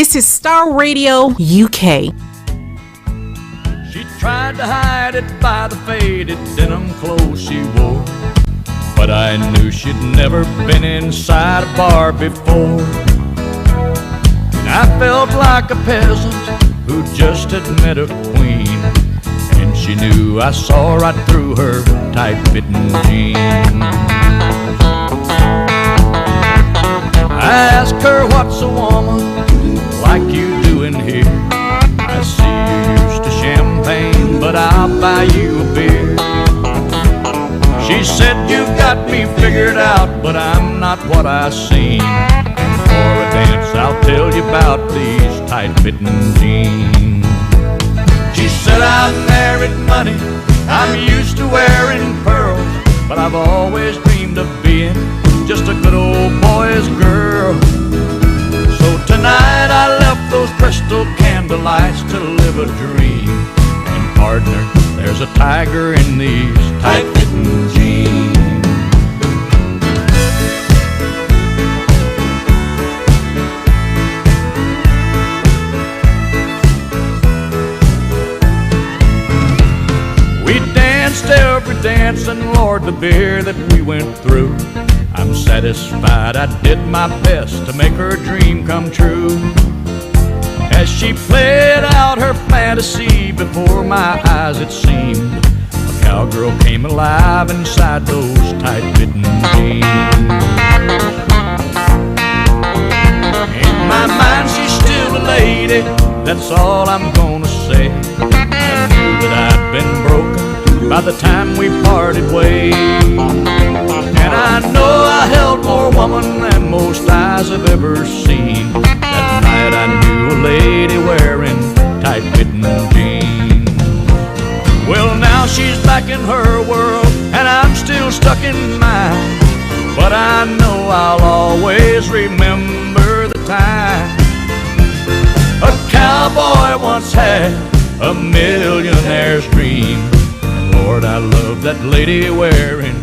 This is Starr Radio UK. She tried to hide it by the faded denim clothes she wore, but I knew she'd never been inside a bar before. And I felt like a peasant who just had met a queen, and she knew I saw right through her tight-fitting jeans. I asked her, what's a woman like you doing here? I see you used to champagne, but I'll buy you a beer. She said, you got me figured out, but I'm not what I seem. And for a dance, I'll tell you about these tight-fitting jeans. She said, I've married money, I'm used to wearing pearls, but I've always dreamed of being just a good old boy's girl. So tonight I left those crystal candlelights to live a dream. And partner, there's a tiger in these tight-fitting jeans. We danced every dance, and Lord, the beer that we went through, I'm satisfied I did my best to make her dream come true. As she played out her fantasy before my eyes, it seemed a cowgirl came alive inside those tight-fitting jeans. In my mind she's still a lady, that's all I'm gonna say. I knew that I'd been broken by the time we parted ways, and I know I held more woman than most eyes have ever seen. That night I knew a lady wearing tight-fitting jeans. Well, now she's back in her world, and I'm still stuck in mine, but I know I'll always remember the time a cowboy once had a millionaire's dream. And Lord, I love that lady wearing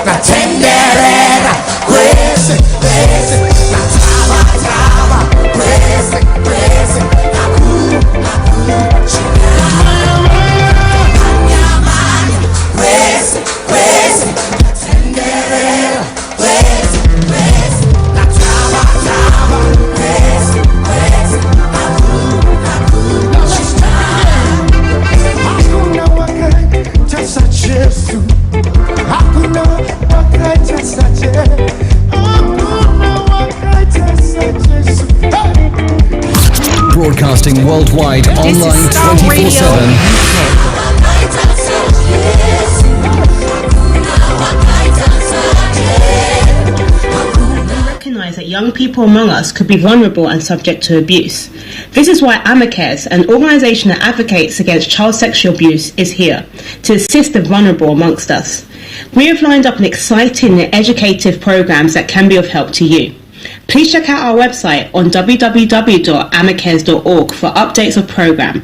na tenderera, queste, na trava, queste, na mia mano, queste, na tenderera, queste, na trava, queste, na she's time. Hakuna wakati Yesu. Broadcasting worldwide, online 24/7. We recognise that young people among us could be vulnerable and subject to abuse. This is why Amicare, an organisation that advocates against child sexual abuse, is here to assist the vulnerable amongst us. We have lined up an exciting and educative programs that can be of help to you. Please check out our website on www.amacares.org for updates of program.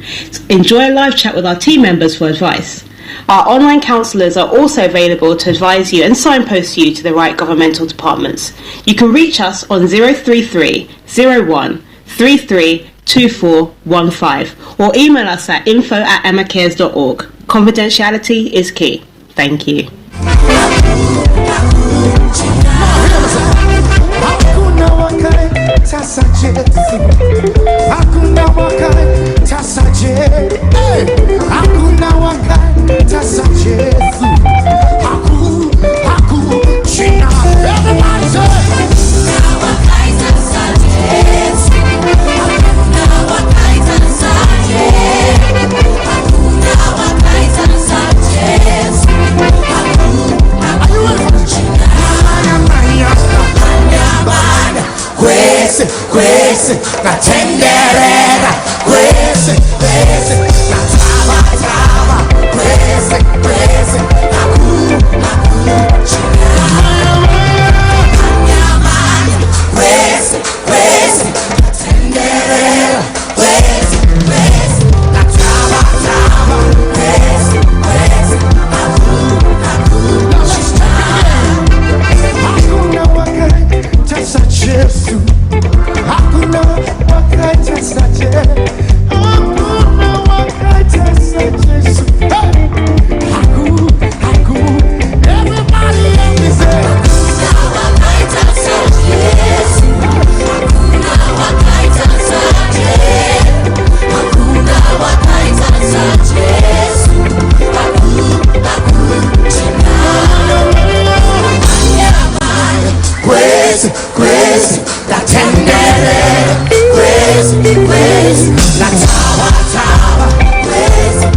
Enjoy a live chat with our team members for advice. Our online counsellors are also available to advise you and signpost you to the right governmental departments. You can reach us on 033 01 33 2415 or email us at info@amacares.org. Confidentiality is key. Thank you. tasa Jesu. Hakuna wakai tasa Jesu. Hakuna wakai tasa Jesu. Haku China. Everybody say. Hakuna wakai tasa Jesu. Hakuna wakai tasa Jesu. Hakuna wakai tasa Jesu. Are you ready for this? Quese, la tenderera, quese, la trava, quese, la cu, quese, la tenderera, quese, la trava, quese, la cu, hakuna wakai tasa Jesu. Hakuna wakai tasa Jesu. Hakuna wakai tasa Jesu. Haku, everybody help me say. Hakuna wakai tasa Jesu. Hakuna wakai tasa Jesu. Hakuna wakai tasa Jesu. Quese, la tenderera, quese, la trava, quese,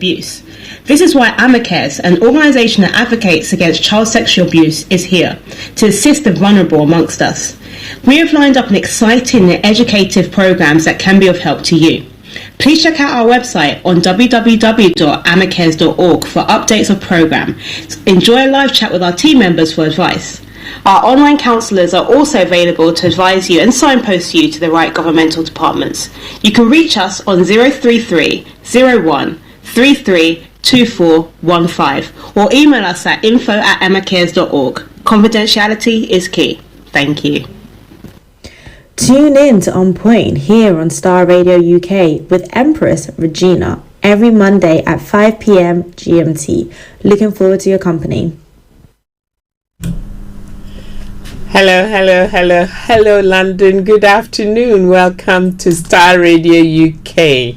abuse. This is why Amicare, an organisation that advocates against child sexual abuse, is here to assist the vulnerable amongst us. We have lined up an exciting and educative programs that can be of help to you. Please check out our website on www.amacares.org for updates of program. Enjoy a live chat with our team members for advice. Our online counsellors are also available to advise you and signpost you to the right governmental departments. You can reach us on 033 01 33 2415 or email us at info@amacares.org. Confidentiality is key. Thank you. Tune in to On Point here on Starr Radio UK with Empress Regina every Monday at 5 p.m. GMT. Looking forward to your company. Hello, London. Good afternoon. Welcome to Starr Radio UK.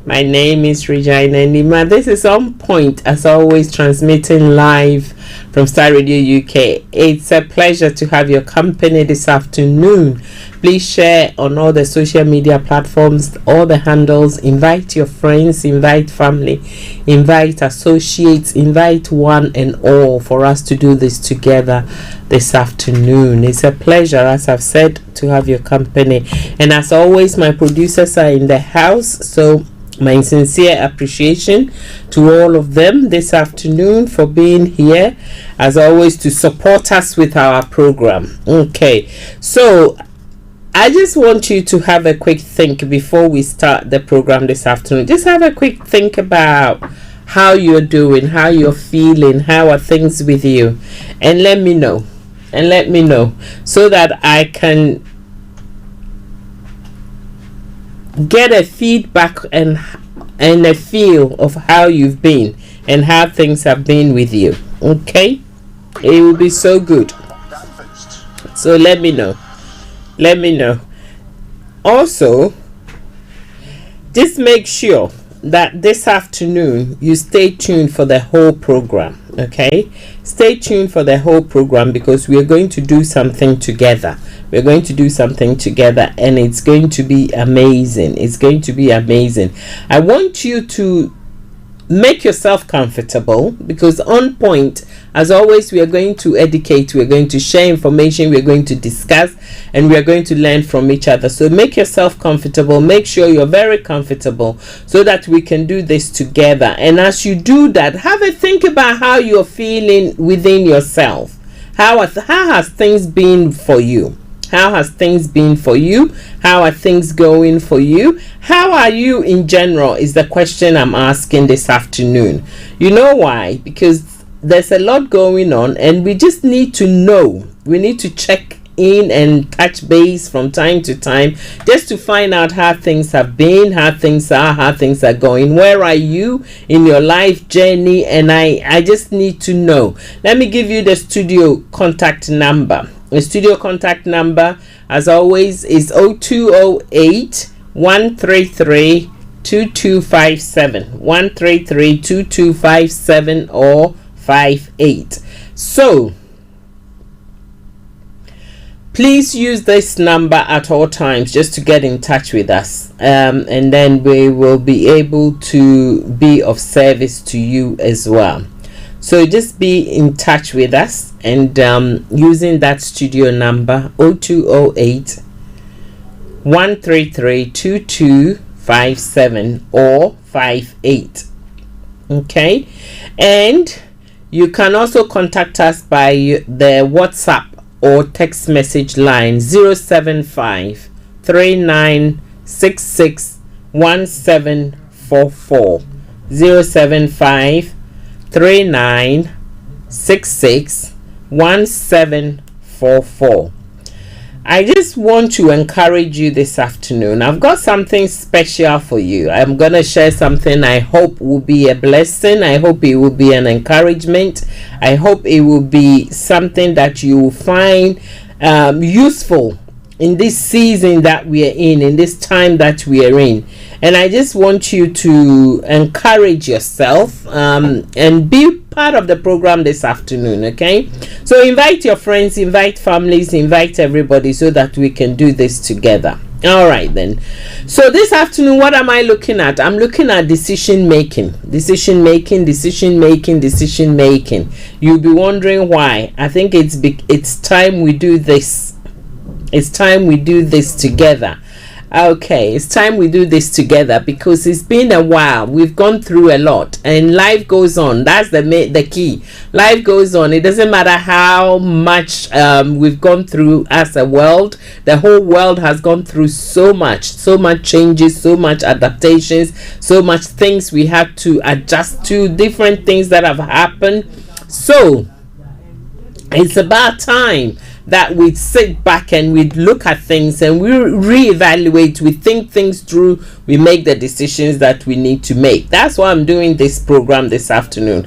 My name is Regina Anima. This is On Point, as always, transmitting live from Starr Radio UK. It's a pleasure to have your company this afternoon. Please share on all the social media platforms, all the handles. Invite your friends, invite family, invite associates, invite one and all for us to do this together this afternoon. It's a pleasure, as I've said, to have your company. And as always, my producers are in the house, so my sincere appreciation to all of them this afternoon for being here, as always, to support us with our program. Okay, so I just want you to have a quick think before we start the program this afternoon. Just have a quick think about how you're doing, how you're feeling, how are things with you, and let me know. So that I can get a feedback and a feel of how you've been and how things have been with you. Okay, it will be so good. So let me know. Also, just make sure that this afternoon you stay tuned for the whole program. Okay, stay tuned for the whole program, because we are going to do something together. And it's going to be amazing. I want you to make yourself comfortable, because On Point, as always, we are going to educate, we are going to share information, we are going to discuss, and we are going to learn from each other. So make yourself comfortable. Make sure you're very comfortable so that we can do this together. And as you do that, have a think about how you're feeling within yourself. How has things been for you? How are things going for you? How are you in general is the question I'm asking this afternoon. You know why? Because there's a lot going on, and we just need to know. We need to check in and touch base from time to time, just to find out how things have been, how things are going. Where are you in your life journey? And I just need to know. Let me give you the studio contact number. The studio contact number, as always, is 0208 133 2257 133 2257 or 58. So please use this number at all times just to get in touch with us, and then we will be able to be of service to you as well. So just be in touch with us, and using that studio number 0208 133 2257 or 58. Okay, and you can also contact us by the WhatsApp or text message line 075 3966 1744 075 3966 1744. I just want to encourage you this afternoon. I've got something special for you. I'm going to share something I hope will be a blessing. I hope it will be an encouragement. I hope it will be something that you will find useful in this season that we are in this time that we are in. And I just want you to encourage yourself and be part of the program this afternoon. Okay, so invite your friends, invite families, invite everybody so that we can do this together. All right then. So this afternoon, what am I looking at? I'm looking at decision making. You'll be wondering why. I think it's time we do this. It's time we do this together. Okay, it's time we do this together because it's been a while. We've gone through a lot and life goes on. That's the key. Life goes on. It doesn't matter how much we've gone through as a world. The whole world has gone through so much changes, so much adaptations, so much things we have to adjust to, different things that have happened. So it's about time that we sit back and we look at things and we reevaluate, we think things through, we make the decisions that we need to make. That's why I'm doing this program this afternoon,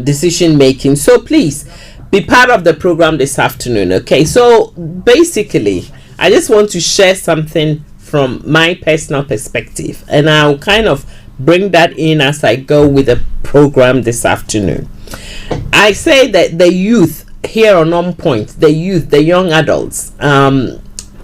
decision making. So please be part of the program this afternoon. Okay, so basically I just want to share something from my personal perspective, and I'll kind of bring that in as I go with the program this afternoon. I say that the youth here on Point, the youth, the young adults,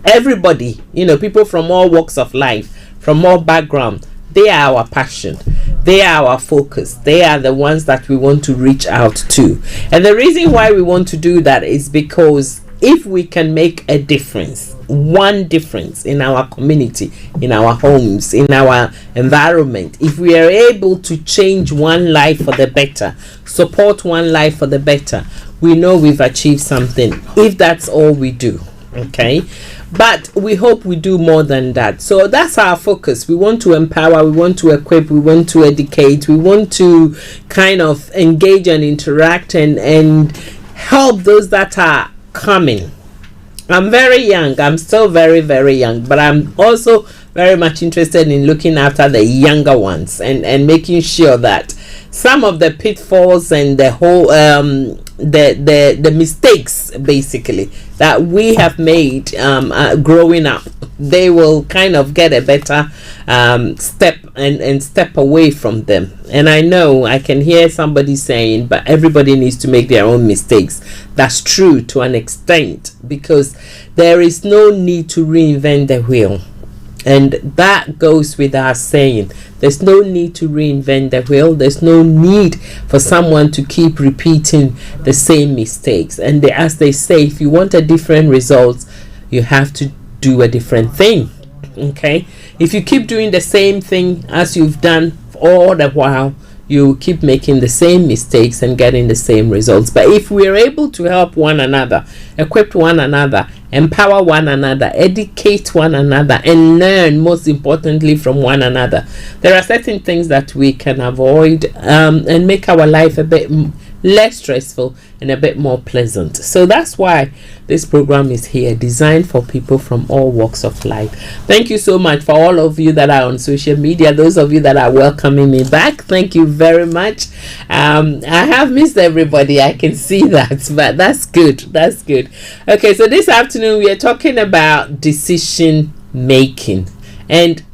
everybody, people from all walks of life, from all background, they are our passion, they are our focus, they are the ones that we want to reach out to. And the reason why we want to do that is because if we can make a difference, one difference in our community, in our homes, in our environment, if we are able to change one life for the better, support one life for the better, we know we've achieved something, if that's all we do. Okay, but we hope we do more than that. So that's our focus. We want to empower, we want to equip, we want to educate, we want to kind of engage and interact and help those that are coming. I'm very young, I'm still very, very young, but I'm also very much interested in looking after the younger ones and making sure that some of the pitfalls and the whole the mistakes basically that we have made growing up, they will kind of get a better step and step away from them. And I know I can hear somebody saying, but everybody needs to make their own mistakes. That's true to an extent, because there is no need to reinvent the wheel. And that goes with our saying, there's no need to reinvent the wheel. There's no need for someone to keep repeating the same mistakes. And as they say, if you want a different result, you have to do a different thing. Okay? If you keep doing the same thing as you've done all the while, you keep making the same mistakes and getting the same results. But if we are able to help one another, equip one another, empower one another, educate one another, and learn, most importantly, from one another, there are certain things that we can avoid and make our life a bit less stressful and a bit more pleasant. So that's why this program is here, designed for people from all walks of life. Thank you so much for all of you that are on social media, those of you that are welcoming me back. Thank you very much. I have missed everybody, I can see that, but that's good. Okay, so this afternoon we are talking about decision making, and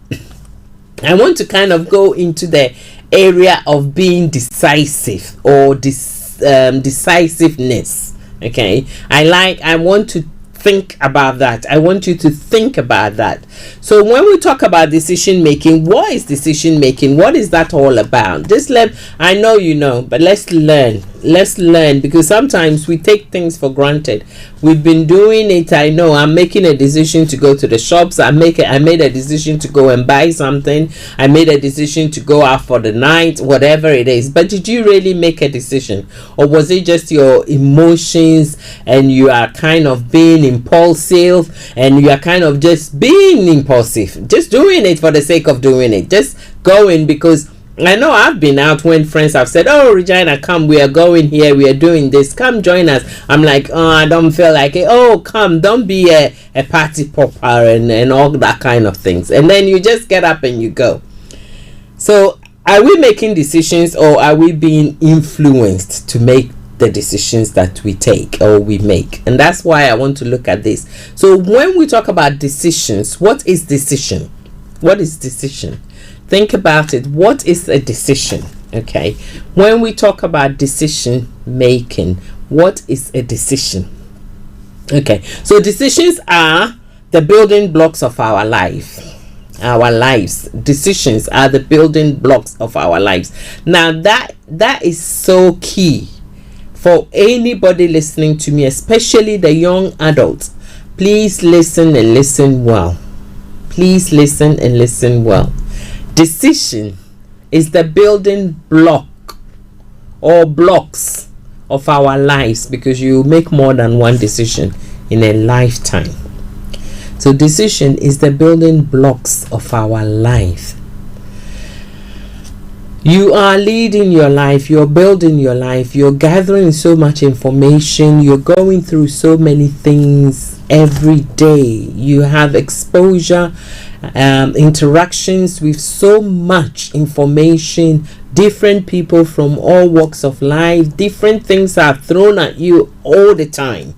I want to kind of go into the area of being decisive or decisiveness. Okay, I want to think about that. I want you to think about that. So when we talk about decision making, what is decision making? What is that all about? I know you know, but let's learn, because sometimes we take things for granted. We've been doing it. I know I'm making a decision to go to the shops. I made a decision to go and buy something. I made a decision to go out for the night, whatever it is. But did you really make a decision, or was it just your emotions and you are kind of being impulsive and you are kind of just being impulsive, just doing it for the sake of doing it, just going? Because I know I've been out when friends have said, oh, Regina, come, we are going here, we are doing this, come join us. I'm like, oh, I don't feel like it. Oh, come, don't be a party popper and all that kind of things. And then you just get up and you go. So are we making decisions, or are we being influenced to make the decisions that we take or we make? And that's why I want to look at this. So when we talk about decisions, what is decision? What is decision? Think about it. What is a decision? Okay, when we talk about decision making, what is a decision? Okay, so decisions are the building blocks of our lives. Decisions are the building blocks of our lives. Now that is so key for anybody listening to me, especially the young adults. Please listen and listen well. Please listen and listen well. Decision is the building block or blocks of our lives, because you make more than one decision in a lifetime. So decision is the building blocks of our life. You are leading your life, you're building your life, you're gathering so much information, you're going through so many things every day. You have exposure, interactions with so much information, different people from all walks of life, different things are thrown at you all the time.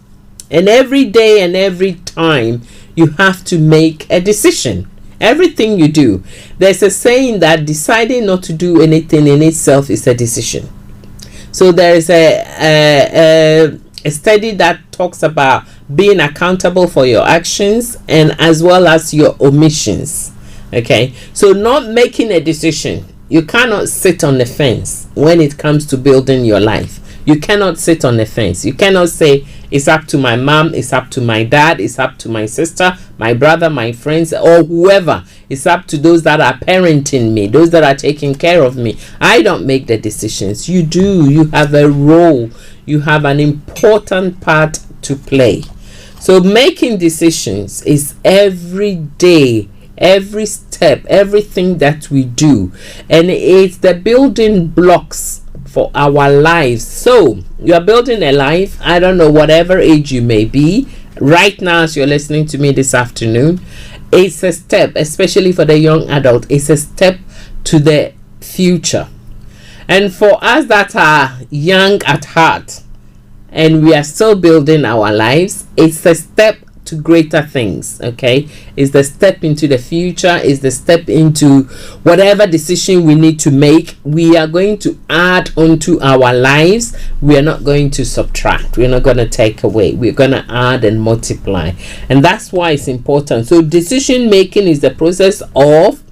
And every day and every time you have to make a decision. Everything you do. There's a saying that deciding not to do anything in itself is a decision. So there is a study that talks about being accountable for your actions and as well as your omissions. Okay, so not making a decision. You cannot sit on the fence when it comes to building your life. You cannot sit on the fence. You cannot say it's up to my mom, it's up to my dad, it's up to my sister, my brother, my friends, or whoever. It's up to those that are parenting me, those that are taking care of me. I don't make the decisions. You do. You have a role. You have an important part to play. So making decisions is every day, every step, everything that we do. And it's the building blocks for our lives. So you are building a life. I don't know, whatever age you may be right now as you're listening to me this afternoon. It's a step, especially for the young adult, it's a step to the future. And for us that are young at heart and we are still building our lives, it's a step to greater things. Okay, is the step into the future, is the step into whatever decision we need to make. We are going to add onto our lives. We are not going to subtract. We're not going to take away. We're going to add and multiply, and that's why it's important. So decision making is the process of,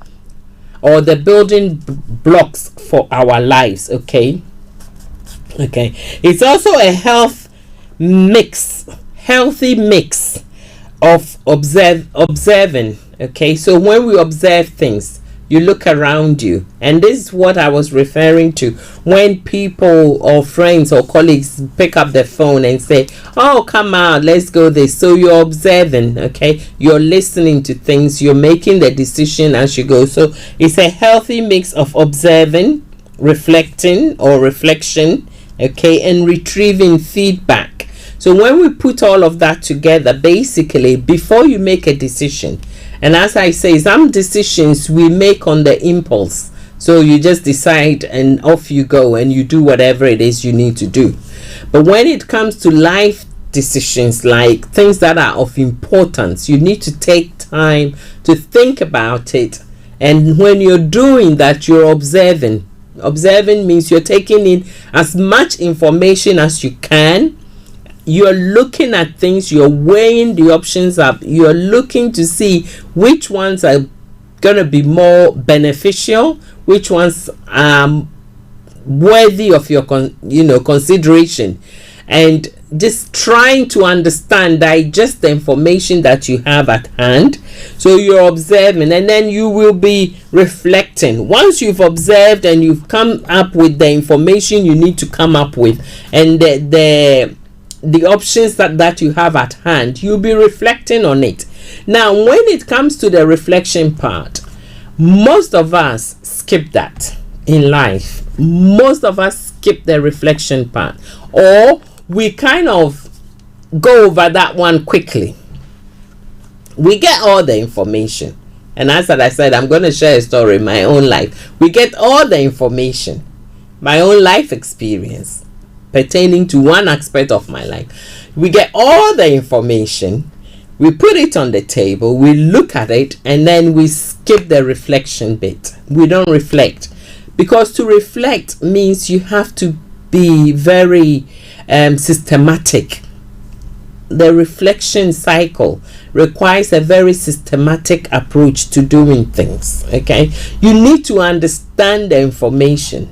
or the building blocks for our lives. Okay, it's also a healthy mix of observing. Okay, so when we observe things, you look around you, and this is what I was referring to when people or friends or colleagues pick up the phone and say, oh, come out, let's go this. So you're observing. Okay, you're listening to things, you're making the decision as you go. So it's a healthy mix of observing, reflecting or reflection, okay, and retrieving feedback. So when we put all of that together, basically, before you make a decision, and as I say, some decisions we make on the impulse. So you just decide and off you go and you do whatever it is you need to do. But when it comes to life decisions, like things that are of importance, you need to take time to think about it. And when you're doing that, you're observing. Observing means you're taking in as much information as you can. You're looking at things, you're weighing the options up, you're looking to see which ones are going to be more beneficial, which ones are worthy of your consideration, and just trying to understand, digest the information that you have at hand. So you're observing, and then you will be reflecting. Once you've observed and you've come up with the information you need to come up with, and the options that you have at hand, you'll be reflecting on it. Now, when it comes to the reflection part, most of us skip that in life. Most of us skip the reflection part, or we kind of go over that one quickly. We get all the information, and as I said, I'm going to share a story in my own life. We get all the information, my own life experience pertaining to one aspect of my life. We get all the information, we put it on the table, we look at it, and then we skip the reflection bit. We don't reflect, because to reflect means you have to be very systematic. the reflection cycle requires a very systematic approach to doing things. Okay, you need to understand the information.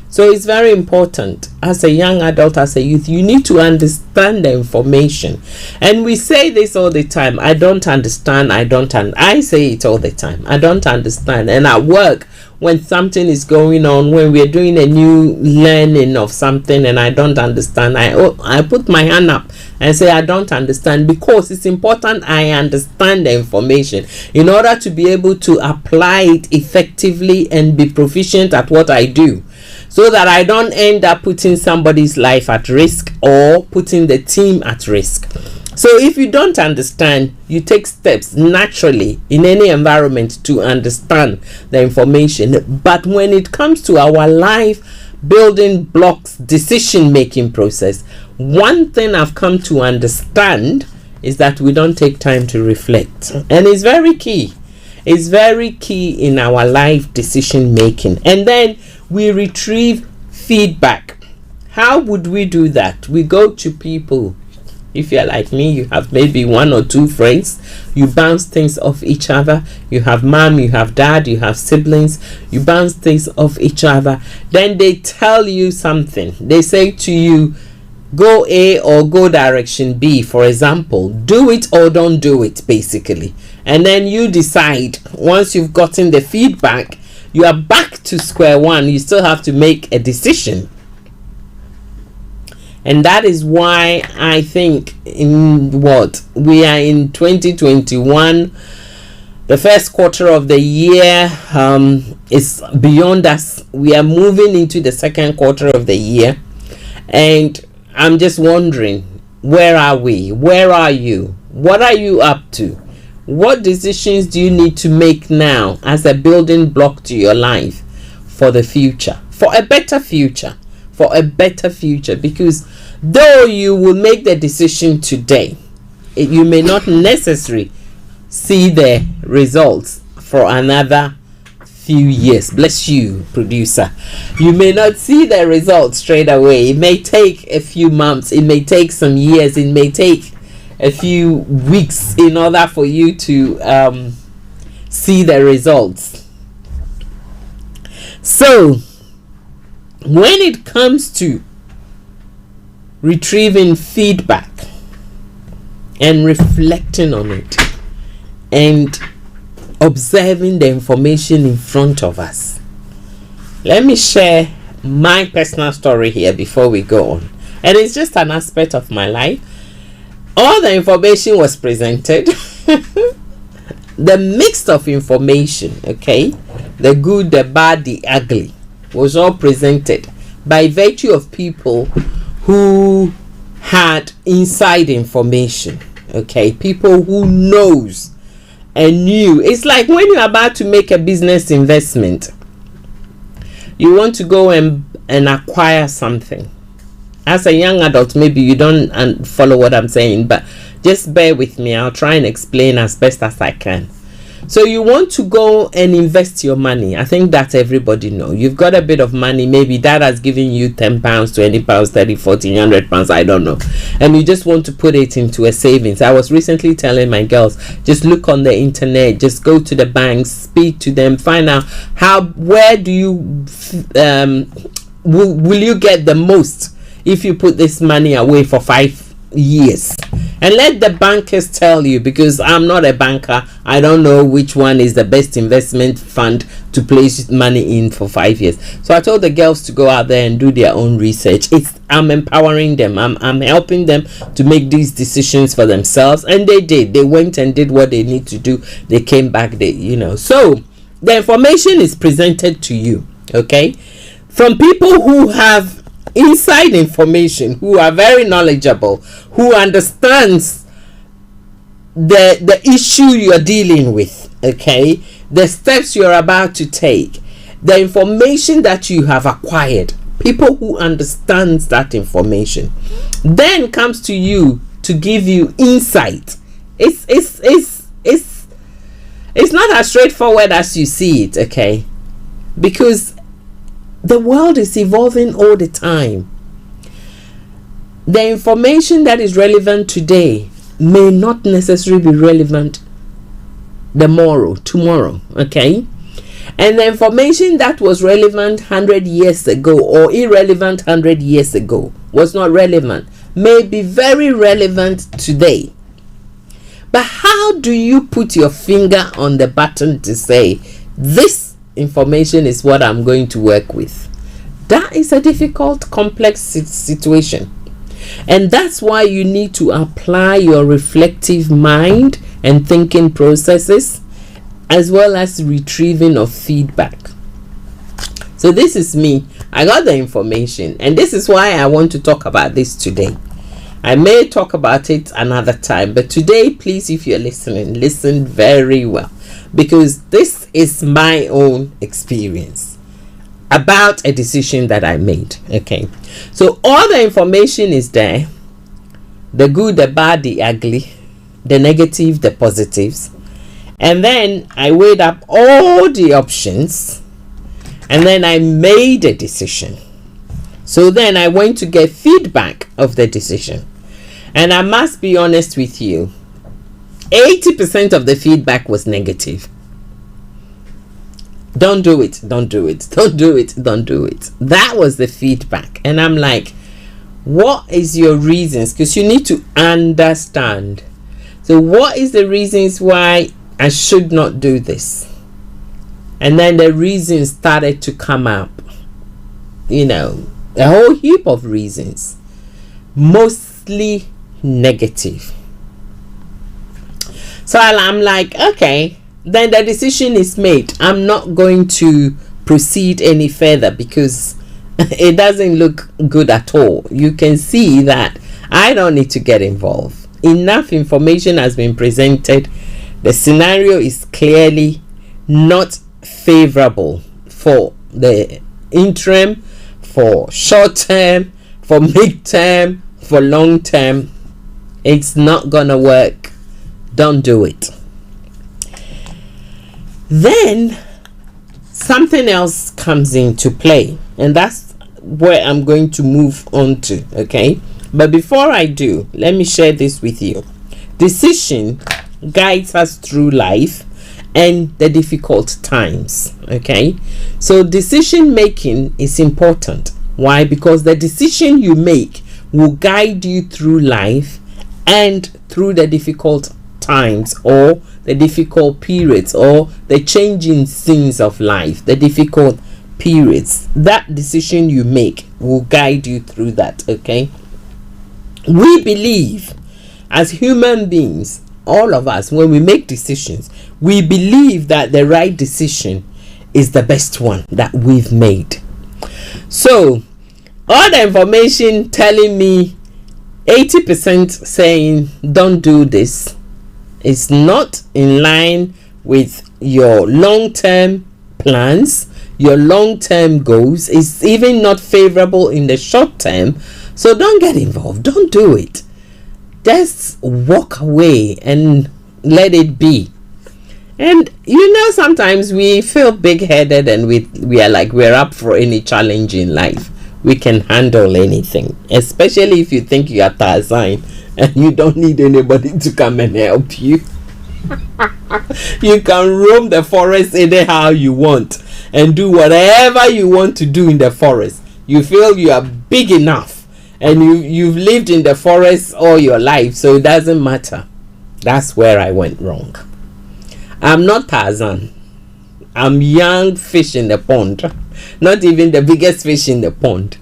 So it's very important as a young adult, as a youth, you need to understand the information. And we say this all the time: I don't understand, I say it all the time, I don't understand. And at work, when something is going on, when we're doing a new learning of something and I don't understand, I put my hand up and say I don't understand, because it's important I understand the information in order to be able to apply it effectively and be proficient at what I do, so that I don't end up putting somebody's life at risk or putting the team at risk. So if you don't understand, you take steps naturally in any environment to understand the information. But when it comes to our life building blocks, decision making process, one thing I've come to understand is that we don't take time to reflect. And it's very key. It's very key in our life decision making. And then we retrieve feedback. How would we do that? We go to people. If you're like me, you have maybe one or two friends. You bounce things off each other. You have mom, you have dad, you have siblings. You bounce things off each other. Then they tell you something. They say to you, go A or go direction B, for example. Do it or don't do it, basically. And then you decide. Once you've gotten the feedback, you are back to square one. You still have to make a decision. And that is why I think we are in 2021, the first quarter of the year is beyond us. We are moving into the second quarter of the year, and I'm just wondering, where are we? Where are you? What are you up to? What decisions do you need to make now as a building block to your life for the future, for a better future? For a better future, because though you will make the decision today, you may not necessarily see the results for another few years. Bless you, producer. You may not see the results straight away. It may take a few months, it may take some years, it may take a few weeks in order for you to see the results. So when it comes to retrieving feedback and reflecting on it and observing the information in front of us, let me share my personal story here before we go on. And it's just an aspect of my life. All the information was presented. The mix of information, okay, the good, the bad, the ugly, was all presented by virtue of people who had inside information, okay, people who knows and knew. It's like when you're about to make a business investment, you want to go and acquire something. As a young adult, maybe you don't follow what I'm saying, but just bear with me. I'll try and explain as best as I can. So you want to go and invest your money. I think that everybody know. You've got a bit of money. Maybe dad has given you £10, £20, 30, 40, £100. I don't know. And you just want to put it into a savings. I was recently telling my girls, just look on the internet. Just go to the banks, speak to them, find out where do you, will you get the most if you put this money away for 5 years. And let the bankers tell you, because I'm not a banker. I don't know which one is the best investment fund to place money in for 5 years. So I told the girls to go out there and do their own research. I'm empowering them. I'm helping them to make these decisions for themselves. And they did. They went and did what they need to do. They came back. So the information is presented to you, okay, from people who have inside information, who are very knowledgeable, who understands the issue you're dealing with, okay, the steps you're about to take, the information that you have acquired, people who understands that information, then comes to you to give you insight. It's not as straightforward as you see it, okay, because the world is evolving all the time. the information that is relevant today may not necessarily be relevant tomorrow, okay? And the information that was relevant 100 years ago or irrelevant 100 years ago was not relevant, may be very relevant today. But how do you put your finger on the button to say, this information is what I'm going to work with? That is a difficult, complex situation. And that's why you need to apply your reflective mind and thinking processes, as well as retrieving of feedback. So this is me. I got the information, and this is why I want to talk about this today. I may talk about it another time, but today, please, if you're listening, listen very well, because this is my own experience about a decision that I made. Okay, so all the information is there: the good, the bad, the ugly, the negative, the positives. And then I weighed up all the options, and then I made a decision. So then I went to get feedback of the decision. And I must be honest with you, 80% of the feedback was negative. Don't do it, don't do it, don't do it, don't do it. That was the feedback. And I'm like, what is your reasons? Because you need to understand. So what is the reasons why I should not do this? And then the reasons started to come up. You know, a whole heap of reasons, mostly negative. So I'm like, okay, then the decision is made. I'm not going to proceed any further because it doesn't look good at all. You can see that I don't need to get involved. Enough information has been presented. The scenario is clearly not favorable for the interim, for short term, for mid-term, for long term. It's not gonna work. Don't do it. Then something else comes into play, and that's where I'm going to move on to. Okay, but before I do, let me share this with you. Decision guides us through life and the difficult times. Okay, so decision making is important. Why? Because the decision you make will guide you through life and through the difficult times, or the difficult periods, or the changing scenes of life, the difficult periods. That decision you make will guide you through that. Okay, we believe as human beings, all of us, when we make decisions, we believe that the right decision is the best one that we've made. So all the information telling me 80% saying don't do this is not in line with your long-term plans, your long-term goals. It's even not favorable in the short term. So don't get involved. Don't do it. Just walk away and let it be. And you know, sometimes we feel big-headed and we are like we're up for any challenge in life. We can handle anything, especially if you think you are Tarzan and you don't need anybody to come and help you. You can roam the forest anyhow you want and do whatever you want to do in the forest. You feel you are big enough, and you've lived in the forest all your life, so it doesn't matter. That's where I went wrong. I'm not Tarzan. I'm young fish in the pond, not even the biggest fish in the pond.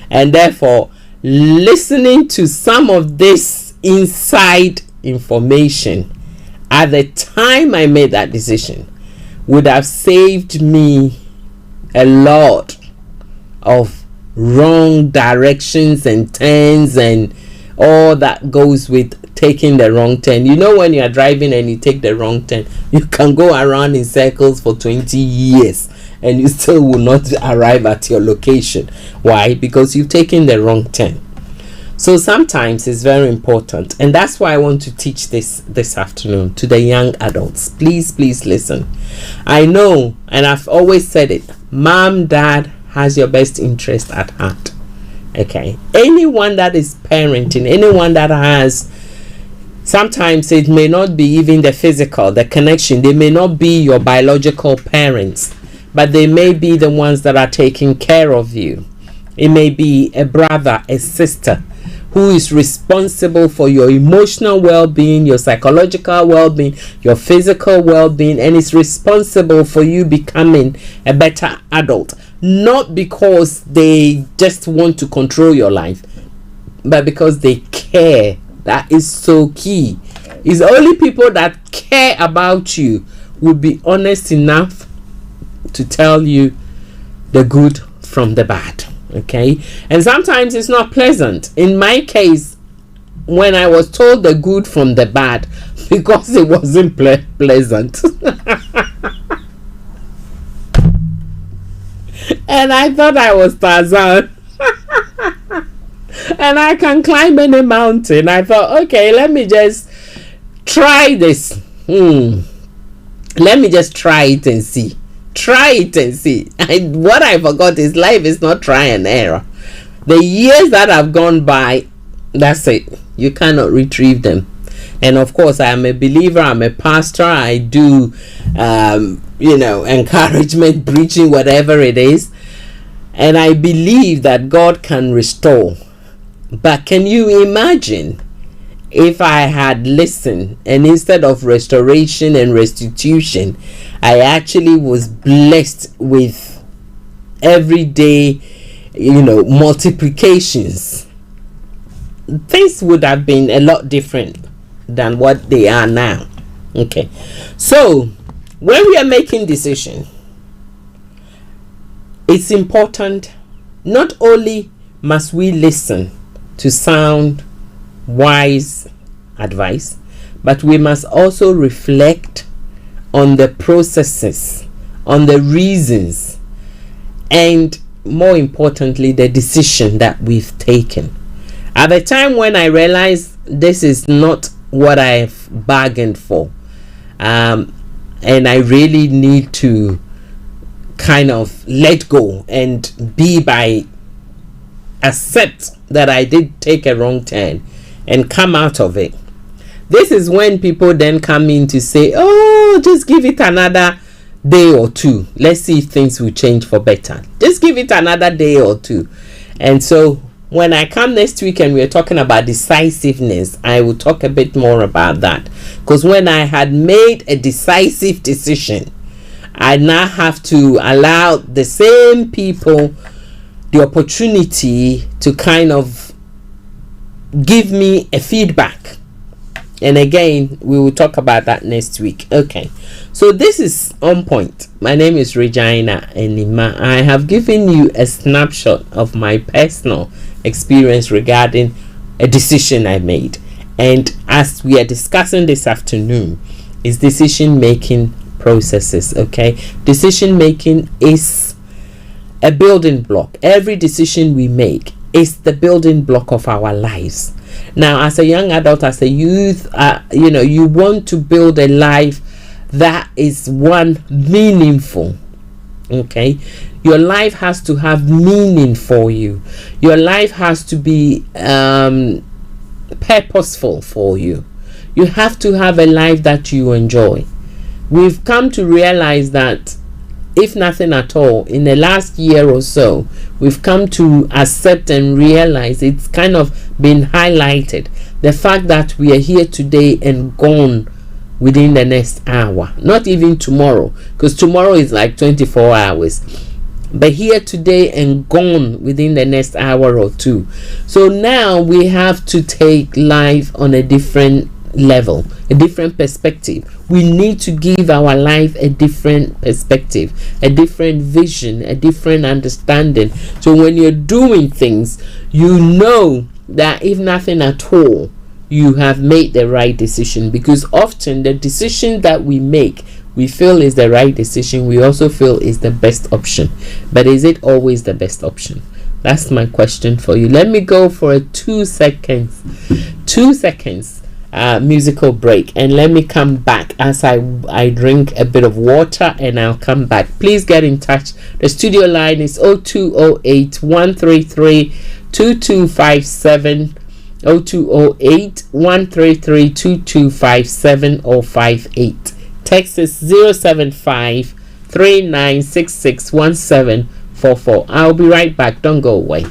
And therefore, listening to some of this inside information at the time I made that decision would have saved me a lot of wrong directions and turns and all that goes with taking the wrong turn. You know, when you are driving and you take the wrong turn, you can go around in circles for 20 years and you still will not arrive at your location. Why? Because you've taken the wrong turn. So sometimes it's very important, and that's why I want to teach this afternoon to the young adults. Please listen. I know, and I've always said it, mom, dad has your best interest at heart. Okay, anyone that is parenting, anyone that has, sometimes it may not be even the physical, the connection. They may not be your biological parents, but they may be the ones that are taking care of you. It may be a brother, a sister, who is responsible for your emotional well-being, your psychological well-being, your physical well-being, and is responsible for you becoming a better adult. Not because they just want to control your life, but because they care. That is so key. It's only people that care about you will be honest enough to tell you the good from the bad. Okay, and sometimes it's not pleasant. In my case, when I was told the good from the bad, because it wasn't pleasant. And I thought I was Tarzan. And I can climb any mountain. I thought, okay, let me just try this. Let me just try it and see. Try it and see. What I forgot is life is not try and error. The years that have gone by, that's it. You cannot retrieve them. And of course, I am a believer. I'm a pastor. I do, encouragement, preaching, whatever it is. And I believe that God can restore. But can you imagine if I had listened, and instead of restoration and restitution, I actually was blessed with everyday, multiplications? Things would have been a lot different than what they are now. Okay, so when we are making decisions, it's important. Not only must we listen to sound, wise advice, but we must also reflect on the processes, on the reasons, and more importantly, the decision that we've taken. At the time when I realized this is not what I've bargained for, and I really need to kind of let go and accept that I did take a wrong turn and come out of it. This is when people then come in to say, oh, just give it another day or two. Let's see if things will change for better. Just give it another day or two. And so when I come next week and we're talking about decisiveness, I will talk a bit more about that. Because when I had made a decisive decision, I now have to allow the same people the opportunity to kind of give me a feedback. And again, we will talk about that next week. Okay, so this is On Point. My name is Regina Anima. I have given you a snapshot of my personal experience regarding a decision I made. And as we are discussing this afternoon, is decision making processes. Okay, decision making is a building block. Every decision we make is the building block of our lives. Now, as a young adult, as a youth, you want to build a life that is one meaningful. Okay, your life has to have meaning for you. Your life has to be purposeful for you. You have to have a life that you enjoy. We've come to realize that, if nothing at all, in the last year or so, we've come to accept and realize, it's kind of been highlighted, the fact that we are here today and gone within the next hour. Not even tomorrow, because tomorrow is like 24 hours. But here today and gone within the next hour or two. So now we have to take life on a different level, a different perspective. We need to give our life a different perspective, a different vision, a different understanding. So when you're doing things, you know that if nothing at all, you have made the right decision. Because often the decision that we make, we feel is the right decision, we also feel is the best option. But is it always the best option? That's my question for you. Let me go for a 2 seconds. 2 seconds. musical break, and let me come back as I drink a bit of water, and I'll come back. Please get in touch. The studio line is 0208 133 2257, 0208 133 2257 or 58. Text is 075 3966 1744. I'll be right back. Don't go away.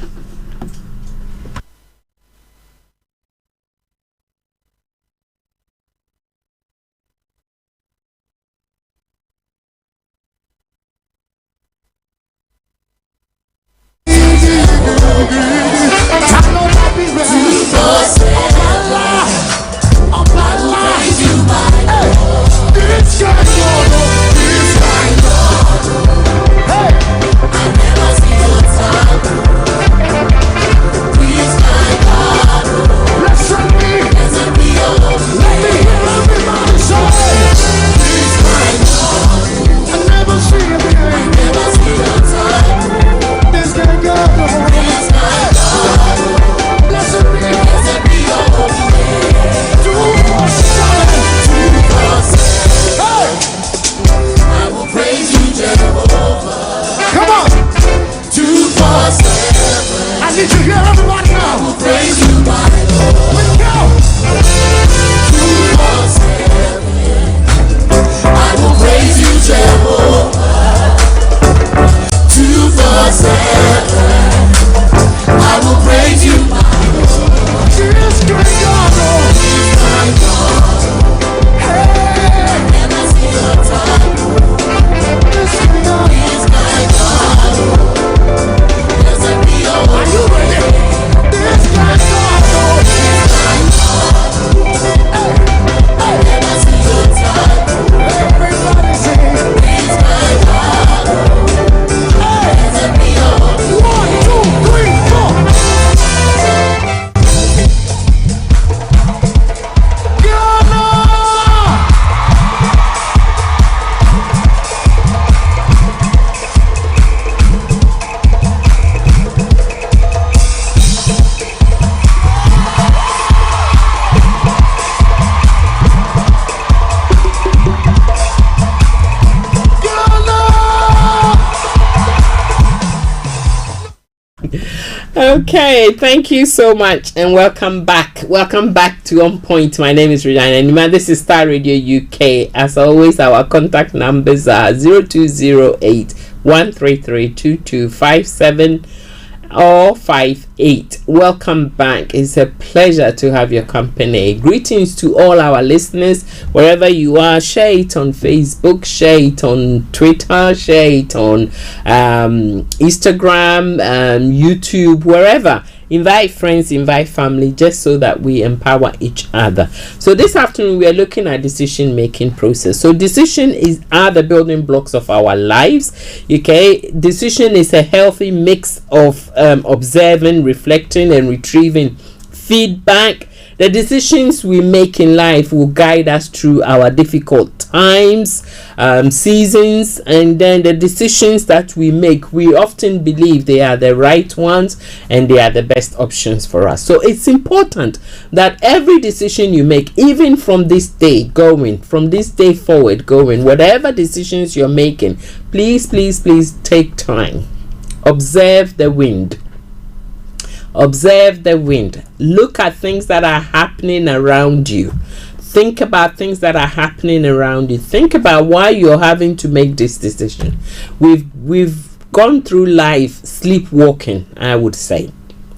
Okay, thank you so much and welcome back. Welcome back to On Point. My name is Regina Anima. This is Starr Radio UK. As always, our contact numbers are 0208 133 2257 or 58. Welcome back. It's a pleasure to have your company. Greetings to all our listeners wherever you are. Share it on Facebook, share it on Twitter, share it on Instagram, YouTube, wherever. Invite friends, invite family, just so that we empower each other. So this afternoon we are looking at decision making process. So decision are the building blocks of our lives. Okay, decision is a healthy mix of observing, reflecting, and retrieving feedback. The decisions we make in life will guide us through our difficult times, seasons, and then the decisions that we make, we often believe they are the right ones and they are the best options for us. So it's important that every decision you make, even from this day forward going, whatever decisions you're making, please take time. Observe the wind. Observe the wind. Look at things that are happening around you. Think about things that are happening around you. Think about why you're having to make this decision. We've gone through life sleepwalking, I would say.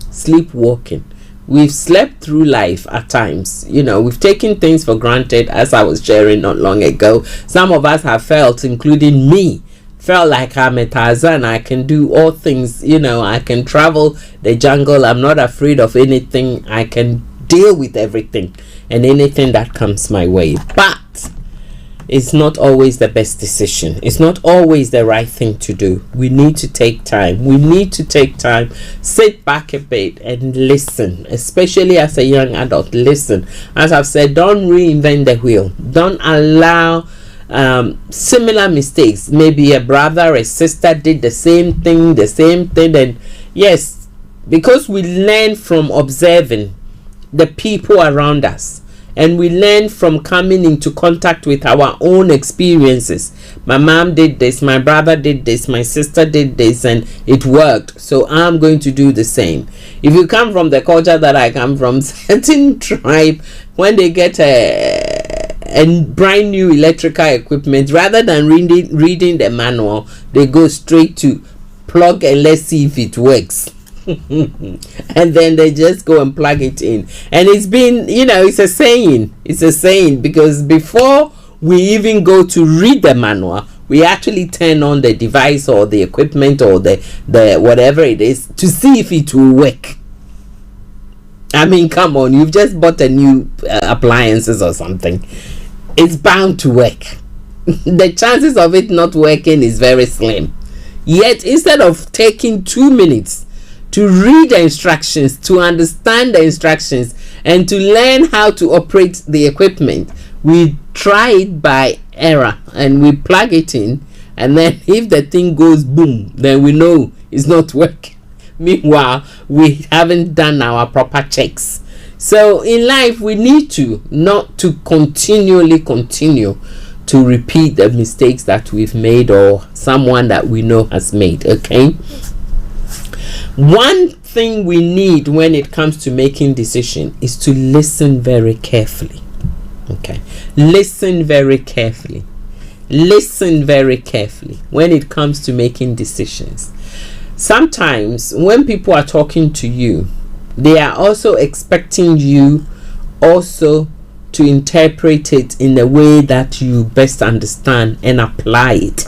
Sleepwalking. We've slept through life at times. We've taken things for granted, as I was sharing not long ago. Some of us have felt, including me, felt like I'm a Tarzan. I can do all things. I can travel the jungle. I'm not afraid of anything. I can deal with everything and anything that comes my way. But it's not always the best decision. It's not always the right thing to do. We need to take time. Sit back a bit and listen, especially as a young adult. Listen. As I've said, don't reinvent the wheel. Don't allow similar mistakes. Maybe a brother, a sister did the same thing, and yes, because we learn from observing the people around us, and we learn from coming into contact with our own experiences. My mom did this, my brother did this, my sister did this, and it worked, so I'm going to do the same. If you come from the culture that I come from, certain tribe, when they get a brand new electrical equipment, rather than reading the manual, they go straight to plug and let's see if it works. And then they just go and plug it in. And it's been, it's a saying, because before we even go to read the manual, we actually turn on the device or the equipment or the whatever it is to see if it will work. I mean, come on, you've just bought a new appliances or something. It's bound to work. The chances of it not working is very slim. Yet, instead of taking 2 minutes to read the instructions, to understand the instructions, and to learn how to operate the equipment, we try it by error and we plug it in, and then if the thing goes boom, then we know it's not working. Meanwhile, we haven't done our proper checks. So in life, we need to not to continue to repeat the mistakes that we've made or someone that we know has made. Okay, one thing we need when it comes to making decision is to listen very carefully. Okay, listen very carefully when it comes to making decisions. Sometimes when people are talking to you, they are also expecting you also to interpret it in a way that you best understand and apply it.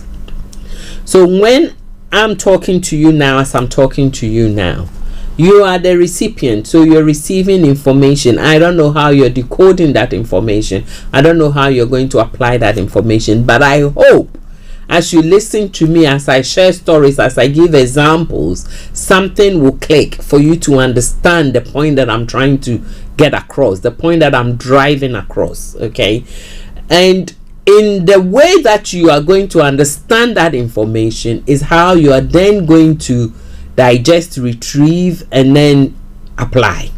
So when I'm talking to you now, as I'm talking to you now, you are the recipient, so you're receiving information. I don't know how you're decoding that information. I don't know how you're going to apply that information, but I hope as you listen to me, as I share stories, as I give examples, something will click for you to understand the point that I'm trying to get across, the point that I'm driving across. Okay, and in the way that you are going to understand that information is how you are then going to digest, retrieve, and then apply.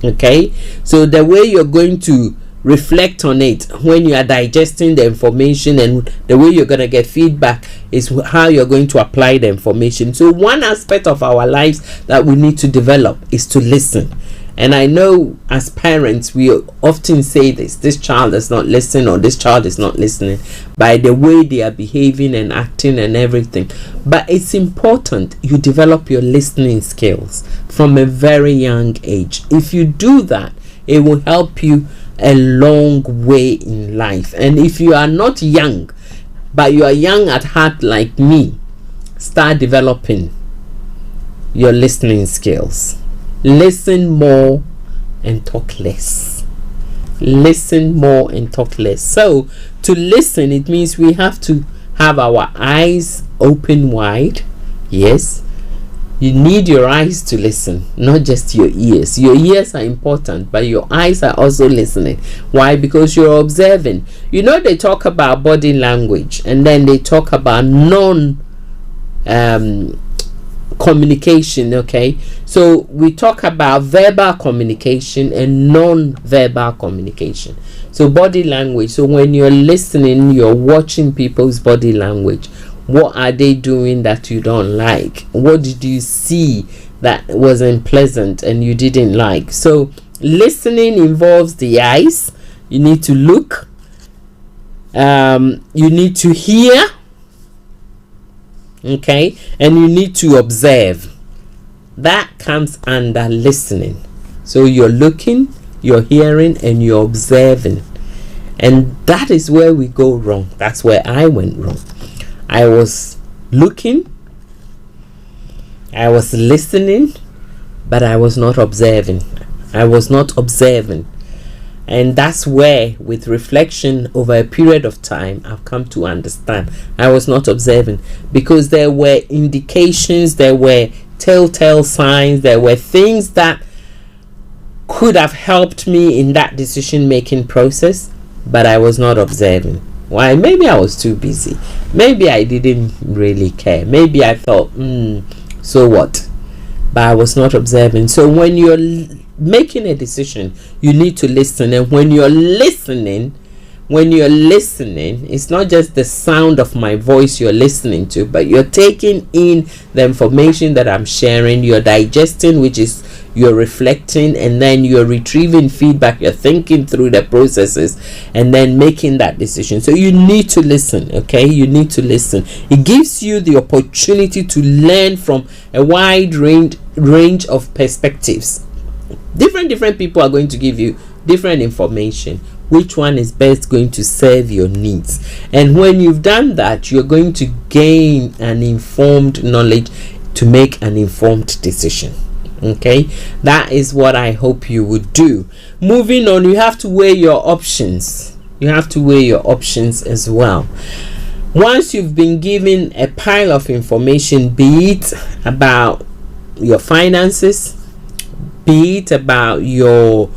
Okay, so the way you're going to reflect on it when you are digesting the information, and the way you're going to get feedback is how you're going to apply the information. So one aspect of our lives that we need to develop is to listen. And I know as parents, we often say this child does not listen, or this child is not listening, by the way they are behaving and acting and everything. But it's important you develop your listening skills from a very young age. If you do that, it will help you a long way in life. And if you are not young, but you are young at heart like me, start developing your listening skills. Listen more and talk less. Listen more and talk less. So to listen, it means we have to have our eyes open wide. Yes, you need your eyes to listen, not just your ears. Your ears are important, but your eyes are also listening. Why? Because you're observing. They talk about body language, and then they talk about communication. Okay, so we talk about verbal communication and non-verbal communication. So body language, so when you're listening, you're watching people's body language. What are they doing that you don't like? What did you see that wasn't pleasant and you didn't like? So listening involves the eyes. You need to look, you need to hear, okay, and you need to observe. That comes under listening. So you're looking, you're hearing, and you're observing. And that is where we go wrong. That's where I went wrong. I was looking, I was listening, but I was not observing. And that's where, with reflection over a period of time, I've come to understand I was not observing, because there were indications, there were telltale signs, there were things that could have helped me in that decision making process, but I was not observing. Why? Maybe I was too busy. Maybe I didn't really care. Maybe I thought, so what? But I was not observing. So when you're making a decision, you need to listen. And when you're listening, it's not just the sound of my voice you're listening to, but you're taking in the information that I'm sharing, you're digesting, which is you're reflecting, and then you're retrieving feedback, you're thinking through the processes, and then making that decision. So you need to listen. Okay, you need to listen. It gives you the opportunity to learn from a wide range of perspectives. Different people are going to give you different information. Which one is best going to serve your needs? And when you've done that, you're going to gain an informed knowledge to make an informed decision. Okay, that is what I hope you would do. Moving on, you have to weigh your options. As well. Once you've been given a pile of information, be it about your finances, be it about your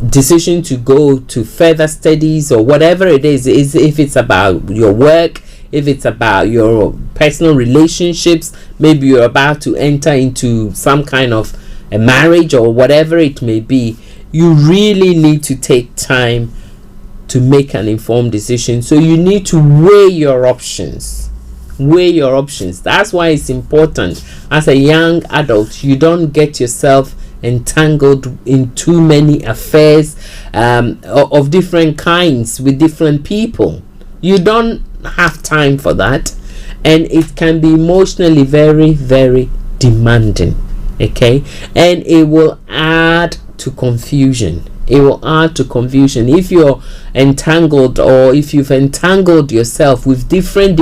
decision to go to further studies, or whatever it is, if it's about your work, if it's about your personal relationships, maybe you're about to enter into some kind of a marriage or whatever it may be, you really need to take time to make an informed decision. So you need to weigh your options. That's why it's important as a young adult, you don't get yourself entangled in too many affairs of different kinds with different people. You don't have time for that, and it can be emotionally very, very demanding. Okay, and it will add to confusion. If you're entangled, or if you've entangled yourself with different